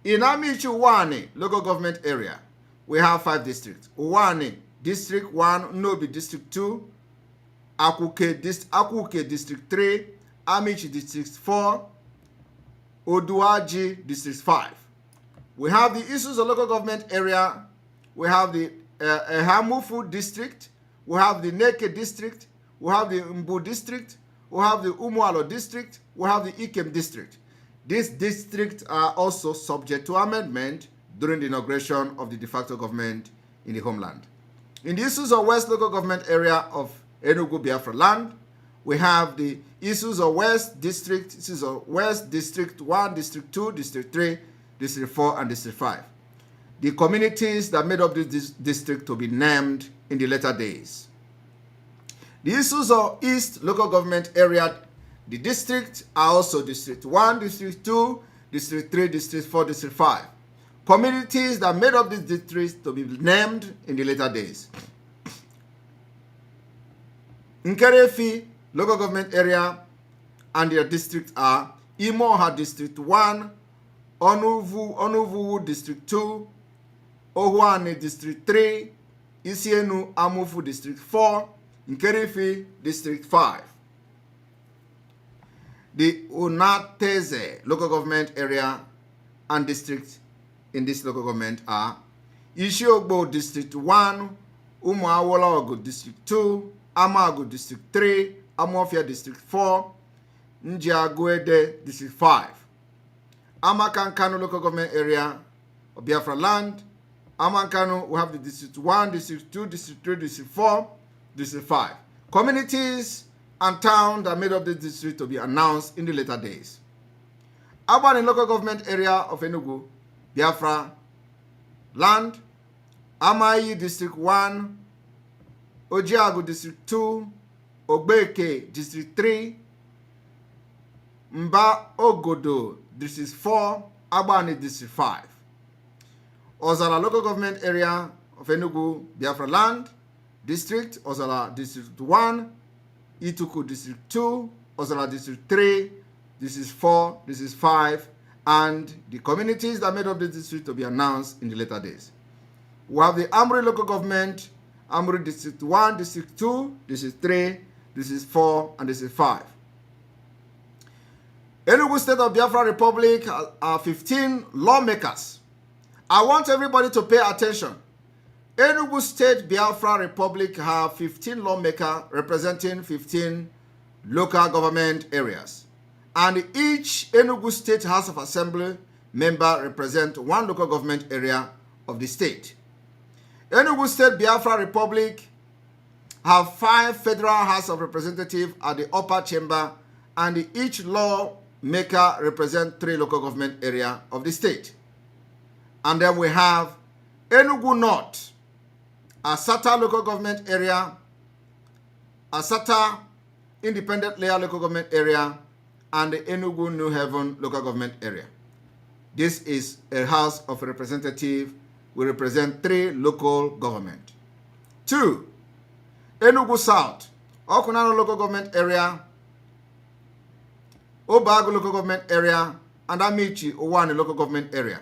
In Amichu Uwane local government area, we have 5 districts. Uwane District 1, Nobi District 2, Akuke District 3, Amichi District 4, Oduaji District 5. We have the Isuzu local government area. We have the Hamufu District. We have the Neke District. We have the Mbu District. We have the Umualo District. We have the Ikem District. These districts are also subject to amendment during the inauguration of the de facto government in the homeland. In the Isuzu West local government area of Enugu Biafra land, we have the Isuzu West District, Isuzu West District 1, District 2, District 3, District 4, and District 5. The communities that made up this district to be named in the later days. The Isuzu East local government area, the districts are also District 1, District 2, District 3, District 4, District 5. Communities that made up these districts to be named in the later days. Nkerefi local government area and their districts are Imoha District 1, Onuvu District 2, Ohuane District 3, Isienu Amufu District 4, Nkerefi District 5. The Unateze local government area and districts in this local government are Ishiogbo District 1, Umuawologo District 2, Amagu District 3, Amofia District 4, Njiaguede District 5. Amakankano local government area of Biafra land. Amankano, we have the District 1, District 2, District 3, District 4, District 5. Communities and towns that made up the district to be announced in the later days. Abani local government area of Enugu, Biafra land. Amayi District 1, Ojiagu District 2, Ogbeke District 3, Mba Ogodo District 4, Abani District 5. Ozala local government area of Enugu, Biafra land, district, Ozala District 1, Ituku District 2, Ozala District 3, District 4, District 5, and the communities that made up the district to be announced in the later days. We have the Amuri local government, Amuri District 1, District 2, District 3, District 4, and District 5. Enugu State of Biafra Republic are 15 lawmakers. I want everybody to pay attention. Enugu State Biafra Republic have 15 lawmakers representing 15 local government areas. And each Enugu State House of Assembly member represents one local government area of the state. Enugu State Biafra Republic have 5 Federal House of Representatives at the upper chamber, and each lawmaker represents 3 local government areas of the state. And then we have Enugu North, Asata local government area, Asata independent layer local government area, and the Enugu New Haven local government area. This is a House of Representatives. We represent 3 local government. 2, Enugu South, Okunano local government area, Obagu local government area, and Amichi Owani local government area.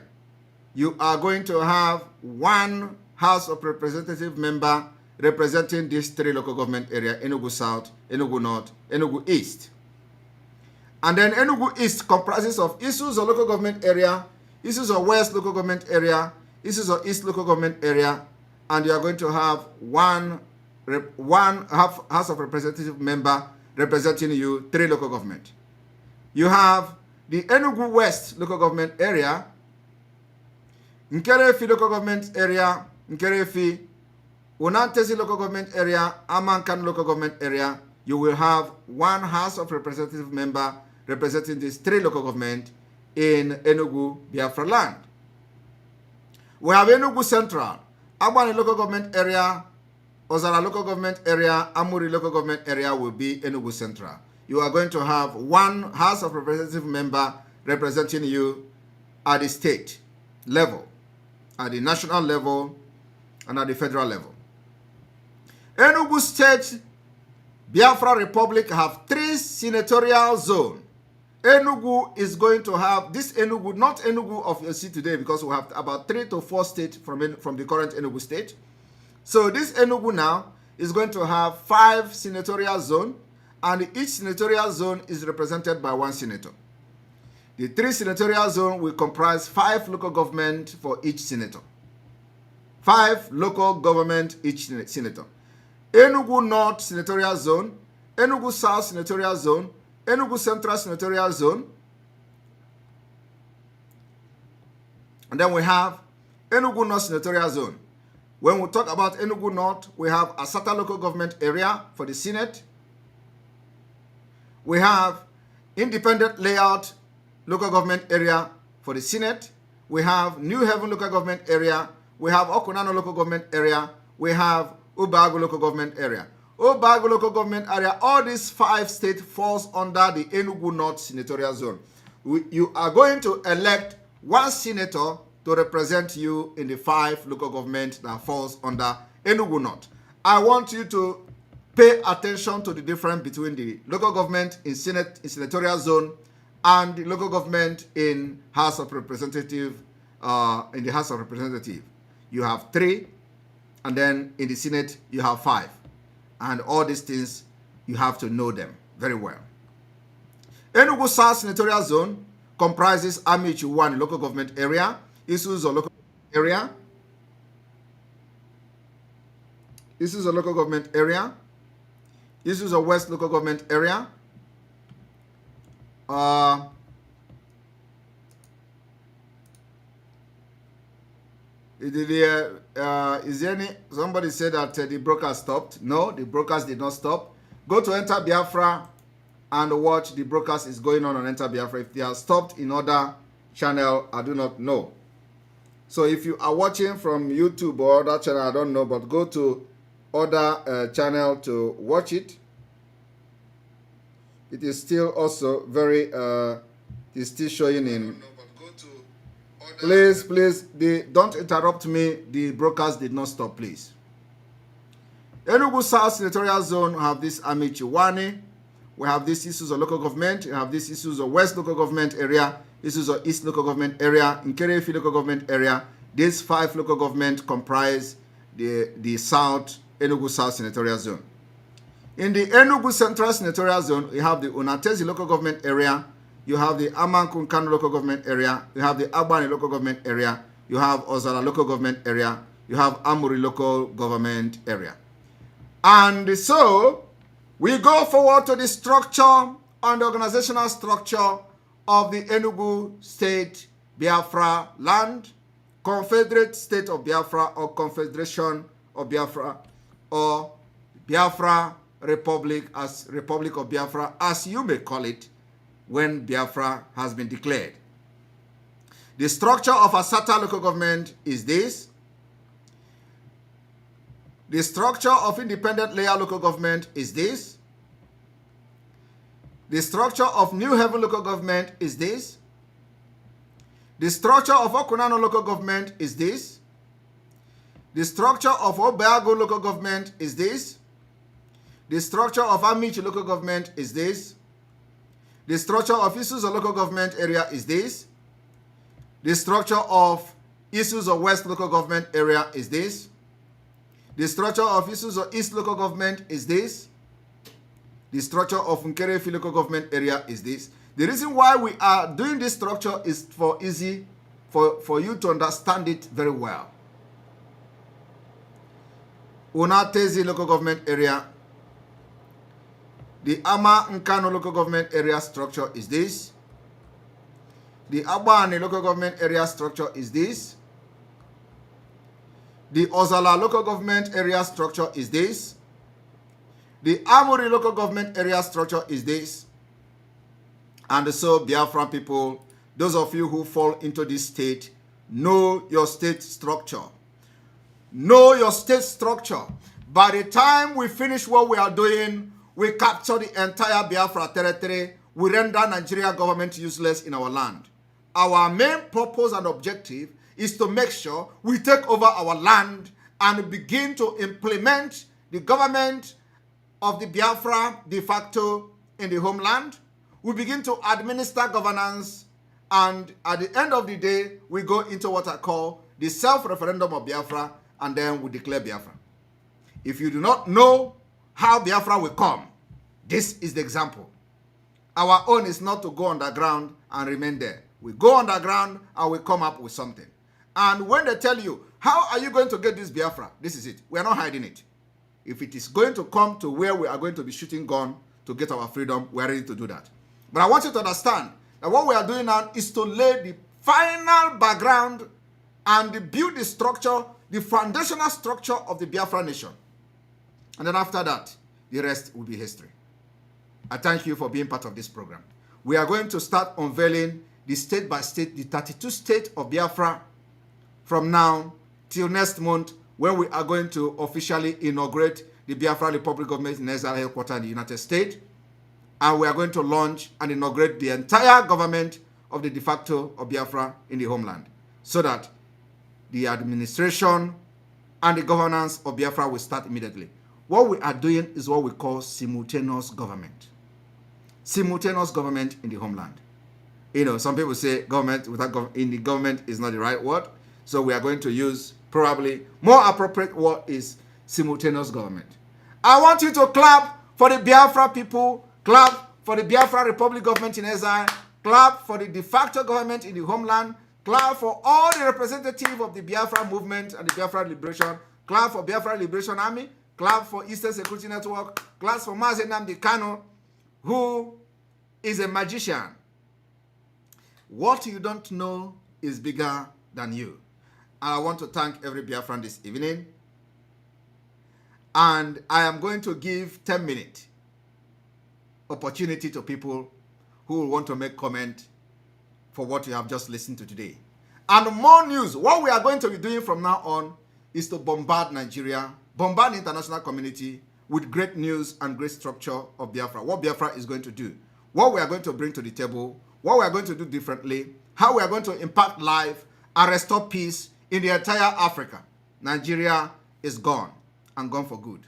You are going to have 1 House of Representative member representing these 3 local government area: Enugu South, Enugu North, Enugu East. And then Enugu East comprises of issues of local government area, issues of West local government area, issues of East local government area, and you are going to have one House of Representative member representing you 3 local government. You have the Enugu West local government area, Nkerefi local government area, Nkerefi, Unantesi local government area, Amankan local government area. You will have 1 House of Representative member representing these 3 local government in Enugu, Biafra land. We have Enugu Central, Agbani local government area, Ozara local government area, Amuri local government area will be Enugu Central. You are going to have 1 House of Representative member representing you at the state level, at the national level, and at the federal level. Enugu State Biafra Republic have 3 senatorial zones. Enugu is going to have this Enugu, not Enugu of your seat today, because we have about 3 to 4 states from the current Enugu state. So this Enugu now is going to have 5 senatorial zones, and each senatorial zone is represented by 1 senator. The 3 senatorial zones will comprise 5 local government for each senator. 5 local government each senator. Enugu North Senatorial Zone, Enugu South Senatorial Zone, Enugu Central Senatorial Zone. And then we have Enugu North Senatorial Zone. When we talk about Enugu North, we have Asata local government area for the Senate. We have independent layout local government area for the Senate. We have New Haven local government area. We have Okunano local government area. We have Ubagu local government area. Ubagu local government area, all these 5 states falls under the Enugu North Senatorial Zone. You are going to elect 1 senator to represent you in the 5 local government that falls under Enugu North. I want you to pay attention to the difference between the local government in senatorial zone and the local government in House of Representative. In the House of Representative, you have 3. And then in the Senate, you have 5. And all these things, you have to know them very well. Enugu South Senatorial Zone comprises Amichi 1 local government area, issues of local area, issues of local government area, issues of West local government area, is there any, somebody said that the broadcast stopped. No, the broadcast did not stop. Go to Enter Biafra and watch the broadcast is going on Enter Biafra. If they are stopped in other channel, I do not know. So if you are watching from YouTube or other channel, I don't know, but go to other channel to watch it. It is still also very, it's still showing in. Please, don't interrupt me. The broadcast did not stop, please. Enugu South Senatorial Zone have this Amichi Wani. We have these issues of local government. We have these issues of West local government area, issues of East local government area, Nkerefi local government area. These 5 local government comprise the South, Enugu South Senatorial Zone. In the Enugu Central Senatorial Zone, we have the Unatezi local government area. You have the Amankunkano local government area. You have the Agbani local government area. You have Ozara local government area. You have Amuri local government area. And so, we go forward to the structure and the organizational structure of the Enugu State Biafra land Confederate State of Biafra or Confederation of Biafra or Biafra Republic as Republic of Biafra, as you may call it, when Biafra has been declared. The structure of Asata local government is this. The structure of independent layer local government is this. The structure of New Haven local government is this. The structure of Okunano local government is this. The structure of Obeago local government is this. The structure of Amici local government is this. The structure of Isuzu local government area is this. The structure of Isuzu West local government area is this. The structure of Isuzu East local government is this. The structure of Nkerefi local government area is this. The reason why we are doing this structure is for you to understand it very well. Unatezi local government area. The Ama Nkano local government area structure is this. The Abane local government area structure is this. The Ozala local government area structure is this. The Amuri local government area structure is this. And so, Biafran people, those of you who fall into this state, know your state structure. Know your state structure. By the time we finish what we are doing, we capture the entire Biafra territory, we render Nigeria government useless in our land. Our main purpose and objective is to make sure we take over our land and begin to implement the government of the Biafra de facto in the homeland. We begin to administer governance, and at the end of the day, we go into what I call the self-referendum of Biafra, and then we declare Biafra. If you do not know how Biafra will come, this is the example. Our own is not to go underground and remain there. We go underground and we come up with something. And when they tell you, how are you going to get this Biafra? This is it. We are not hiding it. If it is going to come to where we are going to be shooting gun to get our freedom, we are ready to do that. But I want you to understand that what we are doing now is to lay the final background and build the structure, the foundational structure of the Biafra nation. And then after that, the rest will be history. I thank you for being part of this program. We are going to start unveiling the state by state, the 32 states of Biafra from now till next month, when we are going to officially inaugurate the Biafra Republic Government in Exile headquarters in the United States. And we are going to launch and inaugurate the entire government of the de facto of Biafra in the homeland, so that the administration and the governance of Biafra will start immediately. What we are doing is what we call simultaneous government. Simultaneous government in the homeland. You know, some people say government without in the government is not the right word. So we are going to use probably more appropriate word is simultaneous government. I want you to clap for the Biafra people, clap for the Biafra Republic government in exile, clap for the de facto government in the homeland, clap for all the representatives of the Biafra movement and the Biafra liberation, clap for Biafra Liberation Army, clap for Eastern Security Network, clap for Mazi Nnamdi Kanu, who is a magician. What you don't know is bigger than you. And I want to thank every Biafran this evening. And I am going to give 10 minutes opportunity to people who will want to make comment for what you have just listened to today. And more news. What we are going to be doing from now on is to bombard Nigeria, bombard the international community with great news and great structure of Biafra. What Biafra is going to do, what we are going to bring to the table, what we are going to do differently, how we are going to impact life and restore peace in the entire Africa. Nigeria is gone, and gone for good.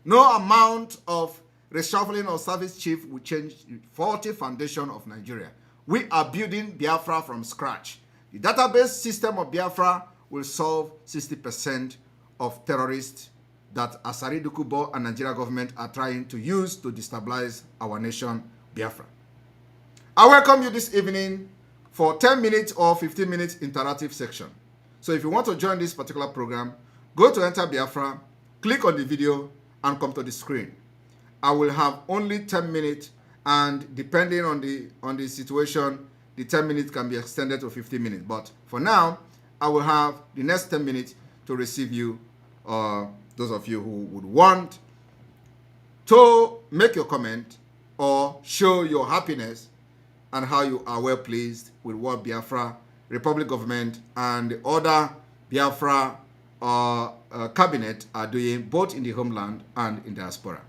No amount of reshuffling of service chief will change the faulty foundation of Nigeria. We are building Biafra from scratch. The database system of Biafra will solve 60% of terrorists that Asari Dukubo and Nigeria government are trying to use to destabilize our nation, Biafra. I welcome you this evening for 10 minutes or 15 minutes interactive section. So if you want to join this particular program, go to Enter Biafra, click on the video, and come to the screen. I will have only 10 minutes, and depending on the situation, the 10 minutes can be extended to 15 minutes. But for now, I will have the next 10 minutes to receive you, those of you who would want to make your comment or show your happiness and how you are well pleased with what Biafra Republic government and the other Biafra cabinet are doing both in the homeland and in diaspora.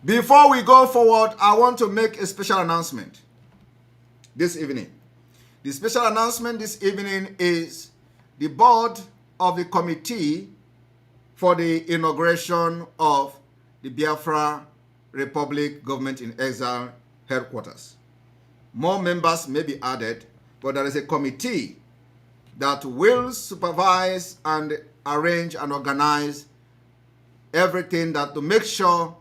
Before we go forward, I want to make a special announcement this evening. The special announcement this evening is the board of the committee for the inauguration of the Biafra Republic Government in Exile headquarters. More members may be added, but there is a committee that will supervise and arrange and organize everything that to make sure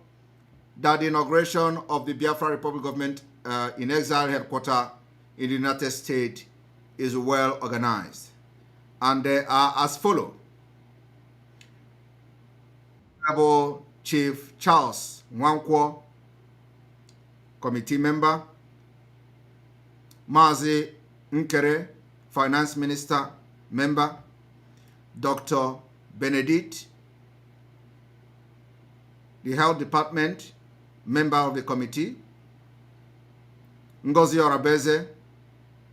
that the inauguration of the Biafra Republic Government in Exile headquarters in the United States is well organized. And they are as follow. Honorable Chief Charles Nwankwo, committee member. Mazi Nkere, Finance Minister, member. Dr. Benedict, the Health Department, member of the committee. Ngozi Orabeze,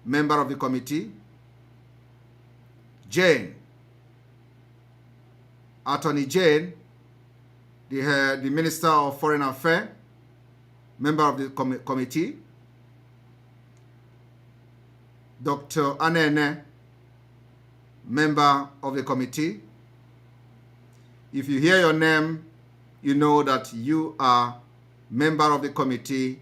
member of the committee. Jane, Attorney Jane, the Minister of Foreign Affairs, member of the committee. Dr. Anene, member of the committee. If you hear your name, you know that you are member of the committee,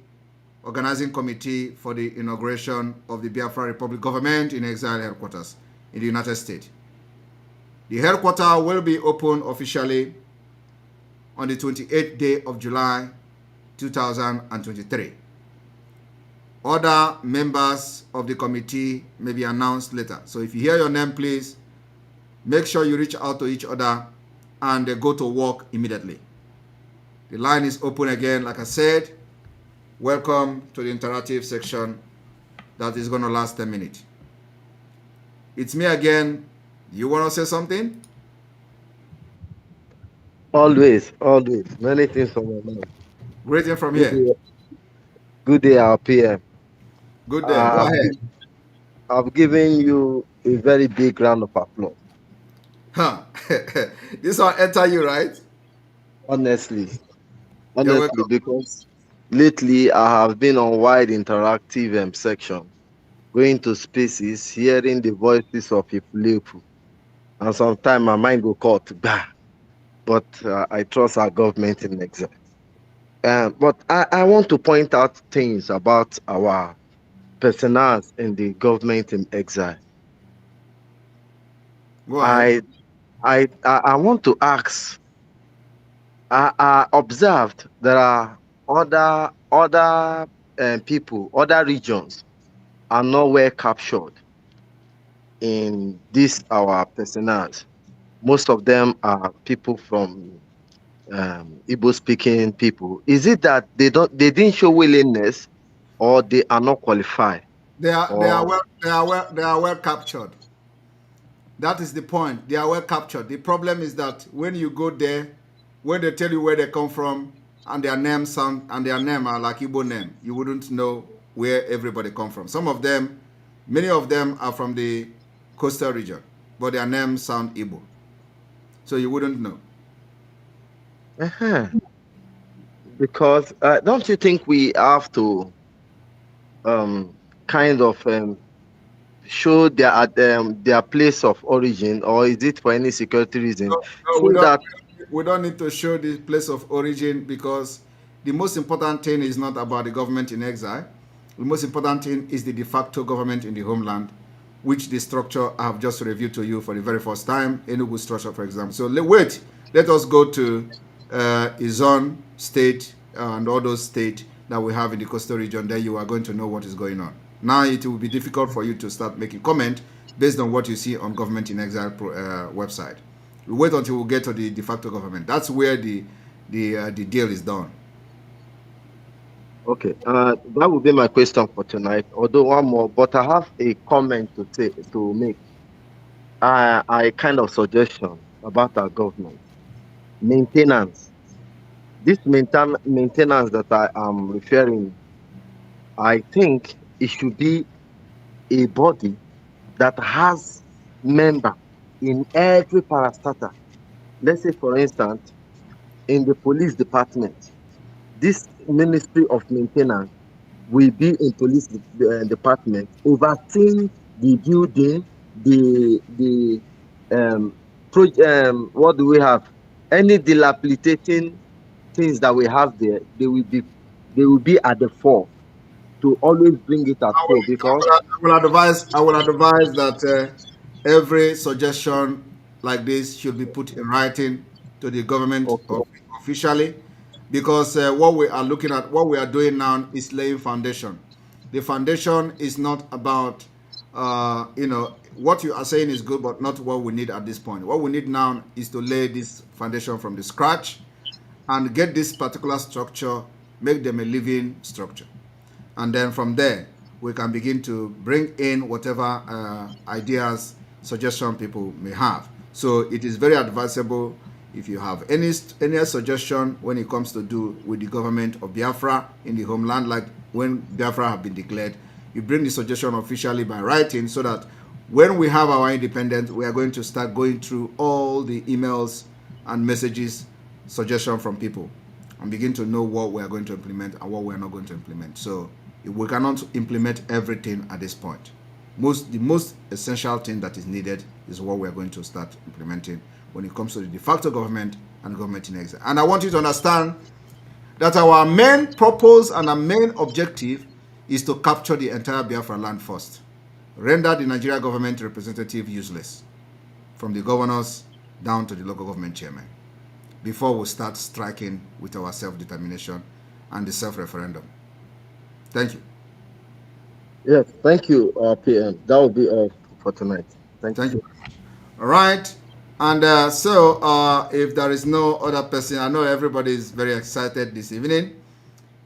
organizing committee for the inauguration of the Biafra Republic Government in Exile headquarters in the United States. The headquarters will be open officially on the 28th day of July 2023. Other members of the committee may be announced later. So if you hear your name, please make sure you reach out to each other and go to work immediately. The line is open again, like I said. Welcome to the interactive section that is going to last 10 minutes. It's me again. You want to say something? Always, always. Many things from my mind. Greeting from Good here. day, good day, our PM. Good day. Go ahead. I've given you a very big round of applause. Huh. This one enter you, right? Honestly, welcome. because lately I have been on wide interactive section, going to spaces, hearing the voices of people, and sometimes my mind go cut. Bah. But I trust our government in exile. But I want to point out things about our personnel in the government in exile. Go ahead. I want to ask. I observed there are other people, other regions are not well captured in this our personnel. Most of them are people from Igbo speaking people. Is it that they didn't show willingness, or they are not qualified? They are well captured. That is the point. They are well captured. The problem is that when you go there, when they tell you where they come from and their name are like Igbo name, you wouldn't know where everybody come from. Many of them are from the coastal region, but their names sound Igbo. So you wouldn't know. Because don't you think we have to kind of show their place of origin, or is it for any security reason? No, we don't need to show the place of origin, because the most important thing is not about the government in exile. The most important thing is the de facto government in the homeland, which the structure I have just reviewed to you for the very first time, Enugu structure, for example. So let us go to Izon state and all those states that we have in the coastal region. Then you are going to know what is going on. Now it will be difficult for you to start making comment based on what you see on Government in Exile website. We wait until we get to the de facto government. That's where the deal is done. Okay, that would be my question for tonight. Although one more, but I have a comment to make. I kind of suggestion about our government maintenance. This maintenance that I am referring, I think it should be a body that has member in every parastatal. Let's say, for instance, in the police department, this ministry of maintenance will be in police department overseeing the building, the what do we have? Any dilapidating things that we have there, they will be at the fore to always bring it at fore because I will advise that every suggestion like this should be put in writing to the government okay, officially, because what we are looking at, what we are doing now is laying foundation. The foundation is not about, what you are saying is good, but not what we need at this point. What we need now is to lay this foundation from the scratch and get this particular structure, make them a living structure. And then from there, we can begin to bring in whatever ideas, suggestion people may have. So it is very advisable if you have any suggestion when it comes to do with the government of Biafra in the homeland, like when Biafra have been declared, you bring the suggestion officially by writing, so that when we have our independence, we are going to start going through all the emails and messages, suggestion from people, and begin to know what we are going to implement and what we are not going to implement. So we cannot implement everything at this point. The most essential thing that is needed is what we are going to start implementing when it comes to the de facto government and government in exile. And I want you to understand that our main purpose and our main objective is to capture the entire Biafra land first, render the Nigeria government representative useless, from the governors down to the local government chairman, before we start striking with our self-determination and the self-referendum. Thank you. yes, thank you, PM. That will be all for tonight. Thank Thank you. you. All right. And if there is no other person, I know everybody is very excited this evening.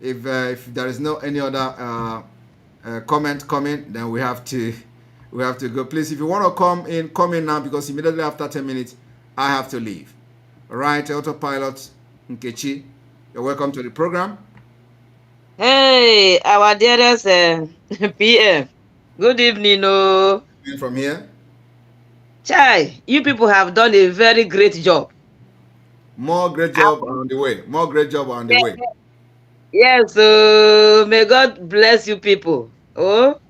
If there is no any other comment coming, then we have to go. Please, if you want to come in now, because immediately after 10 minutes, I have to leave. All right, autopilot Nkechi, you're welcome to the program. Hey, our dearest PM. Good evening, oh. From here, Chai, you people have done a very great job. more great I- job on the way. More great job on the way. Yes, may God bless you people. Oh,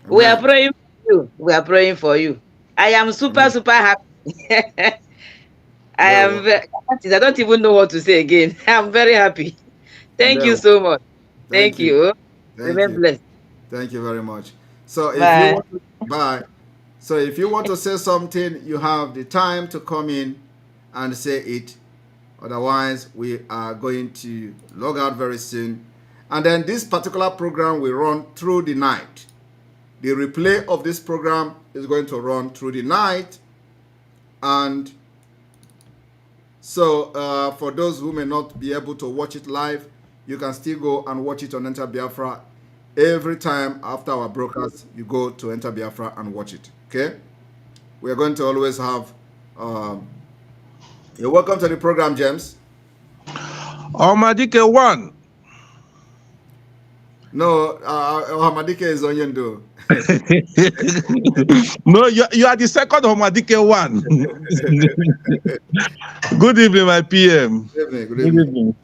we are Amen. praying for you. We are praying for you. I am super, Amen. super happy. I Very am. well. I don't even know what to say again. I'm very happy. Thank Very you well. so much. Thank Thank you. you. Thank Remain you. blessed. Thank you very much. So if you Bye. want to, bye. So if you want to say something, you have the time to come in and say it. Otherwise, we are going to log out very soon. And then this particular program will run through the night. The replay of this program is going to run through the night. And so for those who may not be able to watch it live, you can still go and watch it on Enter Biafra. Every time after our broadcast, you go to Enter Biafra and watch it. Okay? We are going to always have. You're welcome to the program, James. Omadike 1. No, Hamadike is Onyendo. No, you are the second Omadike 1. Good evening, my PM. Good evening. Good Good evening. evening.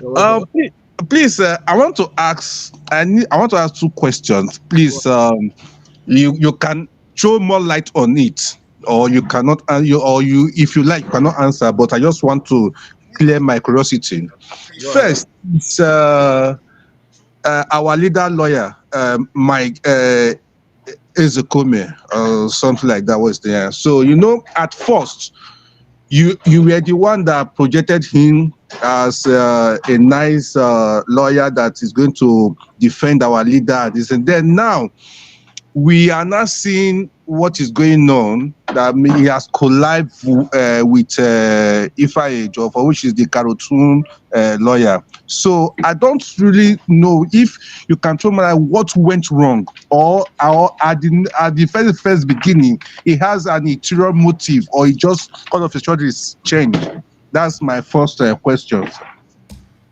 You're welcome. Please, I want to ask. I want to ask two questions. Please, you can throw more light on it, or you cannot. You if you like, cannot answer. But I just want to clear my curiosity. Go ahead. First, it's our leader lawyer, Mike Ezekome, or something like that was there. So at first, you were the one that projected him as a nice lawyer that is going to defend our leader. This and then now, we are not seeing what is going on. That he has collabed with Ifa Ejo, for which is the Karotun lawyer. So I don't really know if you can tell me what went wrong, or at the first beginning, he has an ulterior motive, or he just because of his choice changed. That's my first question.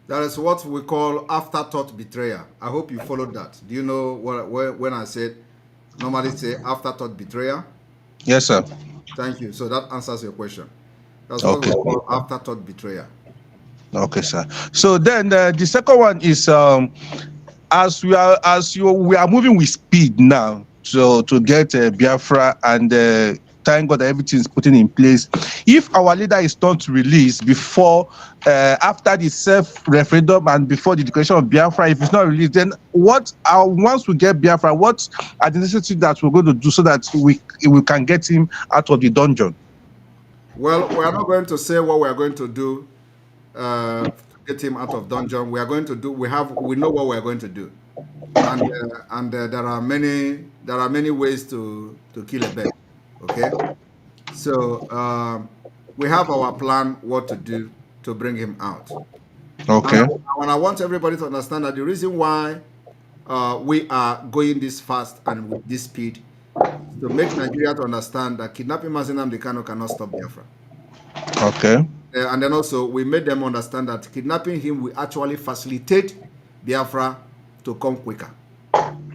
That is what we call afterthought betrayal. I hope you followed that. Do you know when I said normally say afterthought betrayal? Yes, sir. Thank you. So that answers your question. That's what Okay. we call afterthought betrayal. Okay, sir. So then the second one is we are moving with speed now to get Biafra, and thank God that everything is putting in place. If our leader is not released before after the self-referendum and before the declaration of Biafra, if it's not released, then once we get Biafra, what are the necessities that we're going to do so that we can get him out of the dungeon? Well, we are not going to say what we are going to do to get him out of dungeon. We are going to do. We know what we are going to do, and there are many ways to kill a bird. Okay, so we have our plan what to do to bring him out. Okay. And I want everybody to understand that the reason why we are going this fast and with this speed is to make Nigeria to understand that kidnapping Mazinam Dekano cannot stop Biafra. Okay. And then also we made them understand that kidnapping him will actually facilitate Biafra to come quicker.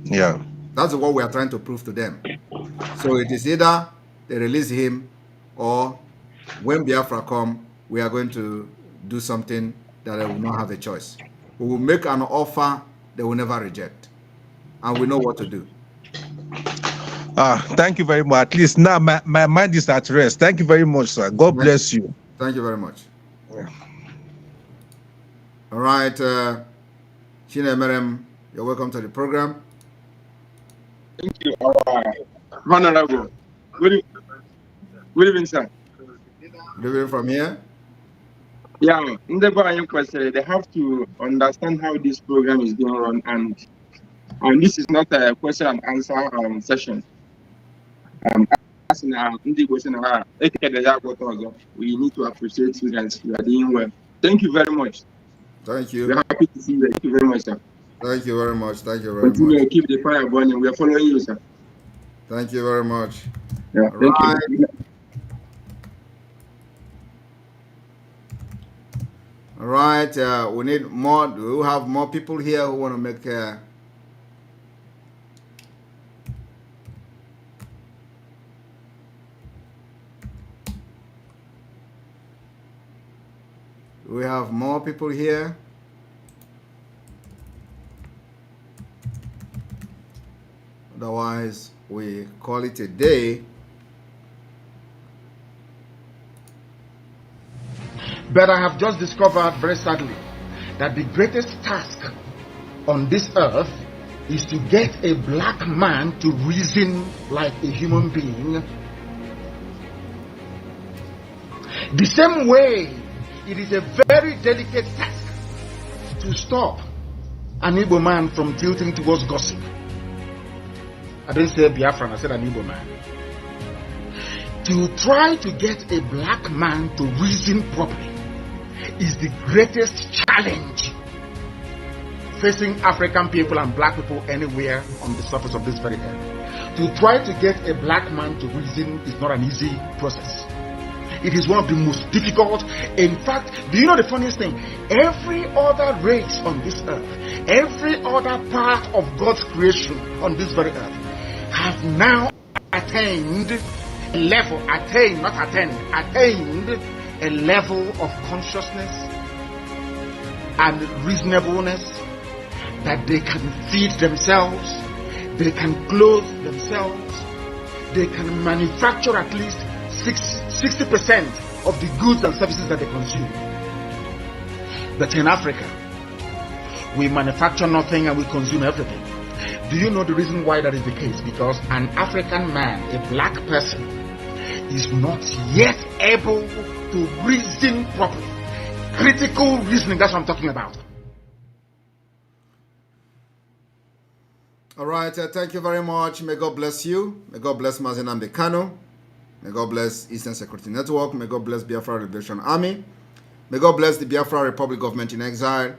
Yeah. That's what we are trying to prove to them. So it is either they release him, or when Biafra come, we are going to do something that they will not have a choice. We will make an offer they will never reject. And we know what to do. Thank you very much. At least now my mind is at rest. Thank you very much, sir. God bless you. Thank you very much. Yeah. All right. Shine Merem, you're welcome to the program. Thank you, Honorable. Good evening, sir. Good evening from here. Yeah, in the Biafra question, they have to understand how this program is going on, and this is not a question and answer session. We need to appreciate you guys. You are doing well. Thank you very much. Thank you. We're happy to see you. Thank you very much, sir. Thank you very much. Thank you very Continue much. keep the fire burning. We are following you, sir. Thank you very much. Yeah, All thank right. you. All right. We need more. We have more people here who want to make. We have more people here. Otherwise, we call it a day. But I have just discovered very sadly that the greatest task on this earth is to get a black man to reason like a human being. The same way, it is a very delicate task to stop an Igbo man from tilting towards gossip. I didn't say Biafran, I said an Igbo man. To try to get a black man to reason properly is the greatest challenge facing African people and black people anywhere on the surface of this very earth. To try to get a black man to reason is not an easy process. It is one of the most difficult. In fact, do you know the funniest thing? Every other race on this earth, every other part of God's creation on this very earth have now attained a level, attained a level of consciousness and reasonableness that they can feed themselves, they can clothe themselves, they can manufacture at least 60% of the goods and services that they consume. But in Africa, we manufacture nothing and we consume everything. Do you know the reason why that is the case? Because an African man, a black person, is not yet able to reason properly. Critical reasoning, that's what I'm talking about. All right. Thank you very much. May God bless you. May God bless Mazen Kano. May God bless Eastern Security Network. May God bless Biafra Liberation Army. May God bless the Biafra Republic Government in Exile.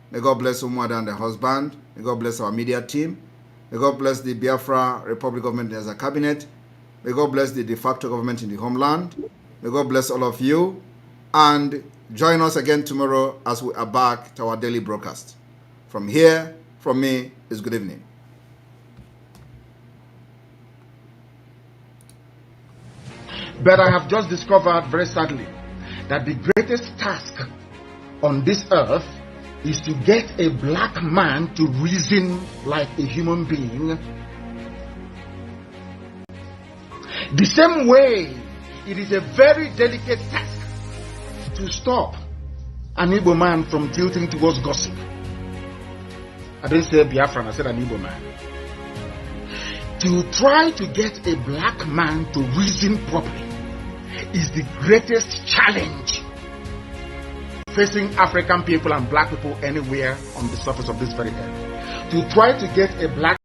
May God bless Umwada and the husband. May God bless our media team. May God bless the Biafra Republic Government as a cabinet. May God bless the de facto government in the homeland. May God bless all of you. And join us again tomorrow as we are back to our daily broadcast. From here, from me, is good evening. But I have just discovered very sadly that the greatest task on this earth is to get a black man to reason like a human being. The same way, it is a very delicate task to stop an Igbo man from tilting towards gossip. I didn't say Biafra, I said an Igbo man. To try to get a black man to reason properly is the greatest challenge facing African people and black people anywhere on the surface of this very earth. To try to get a black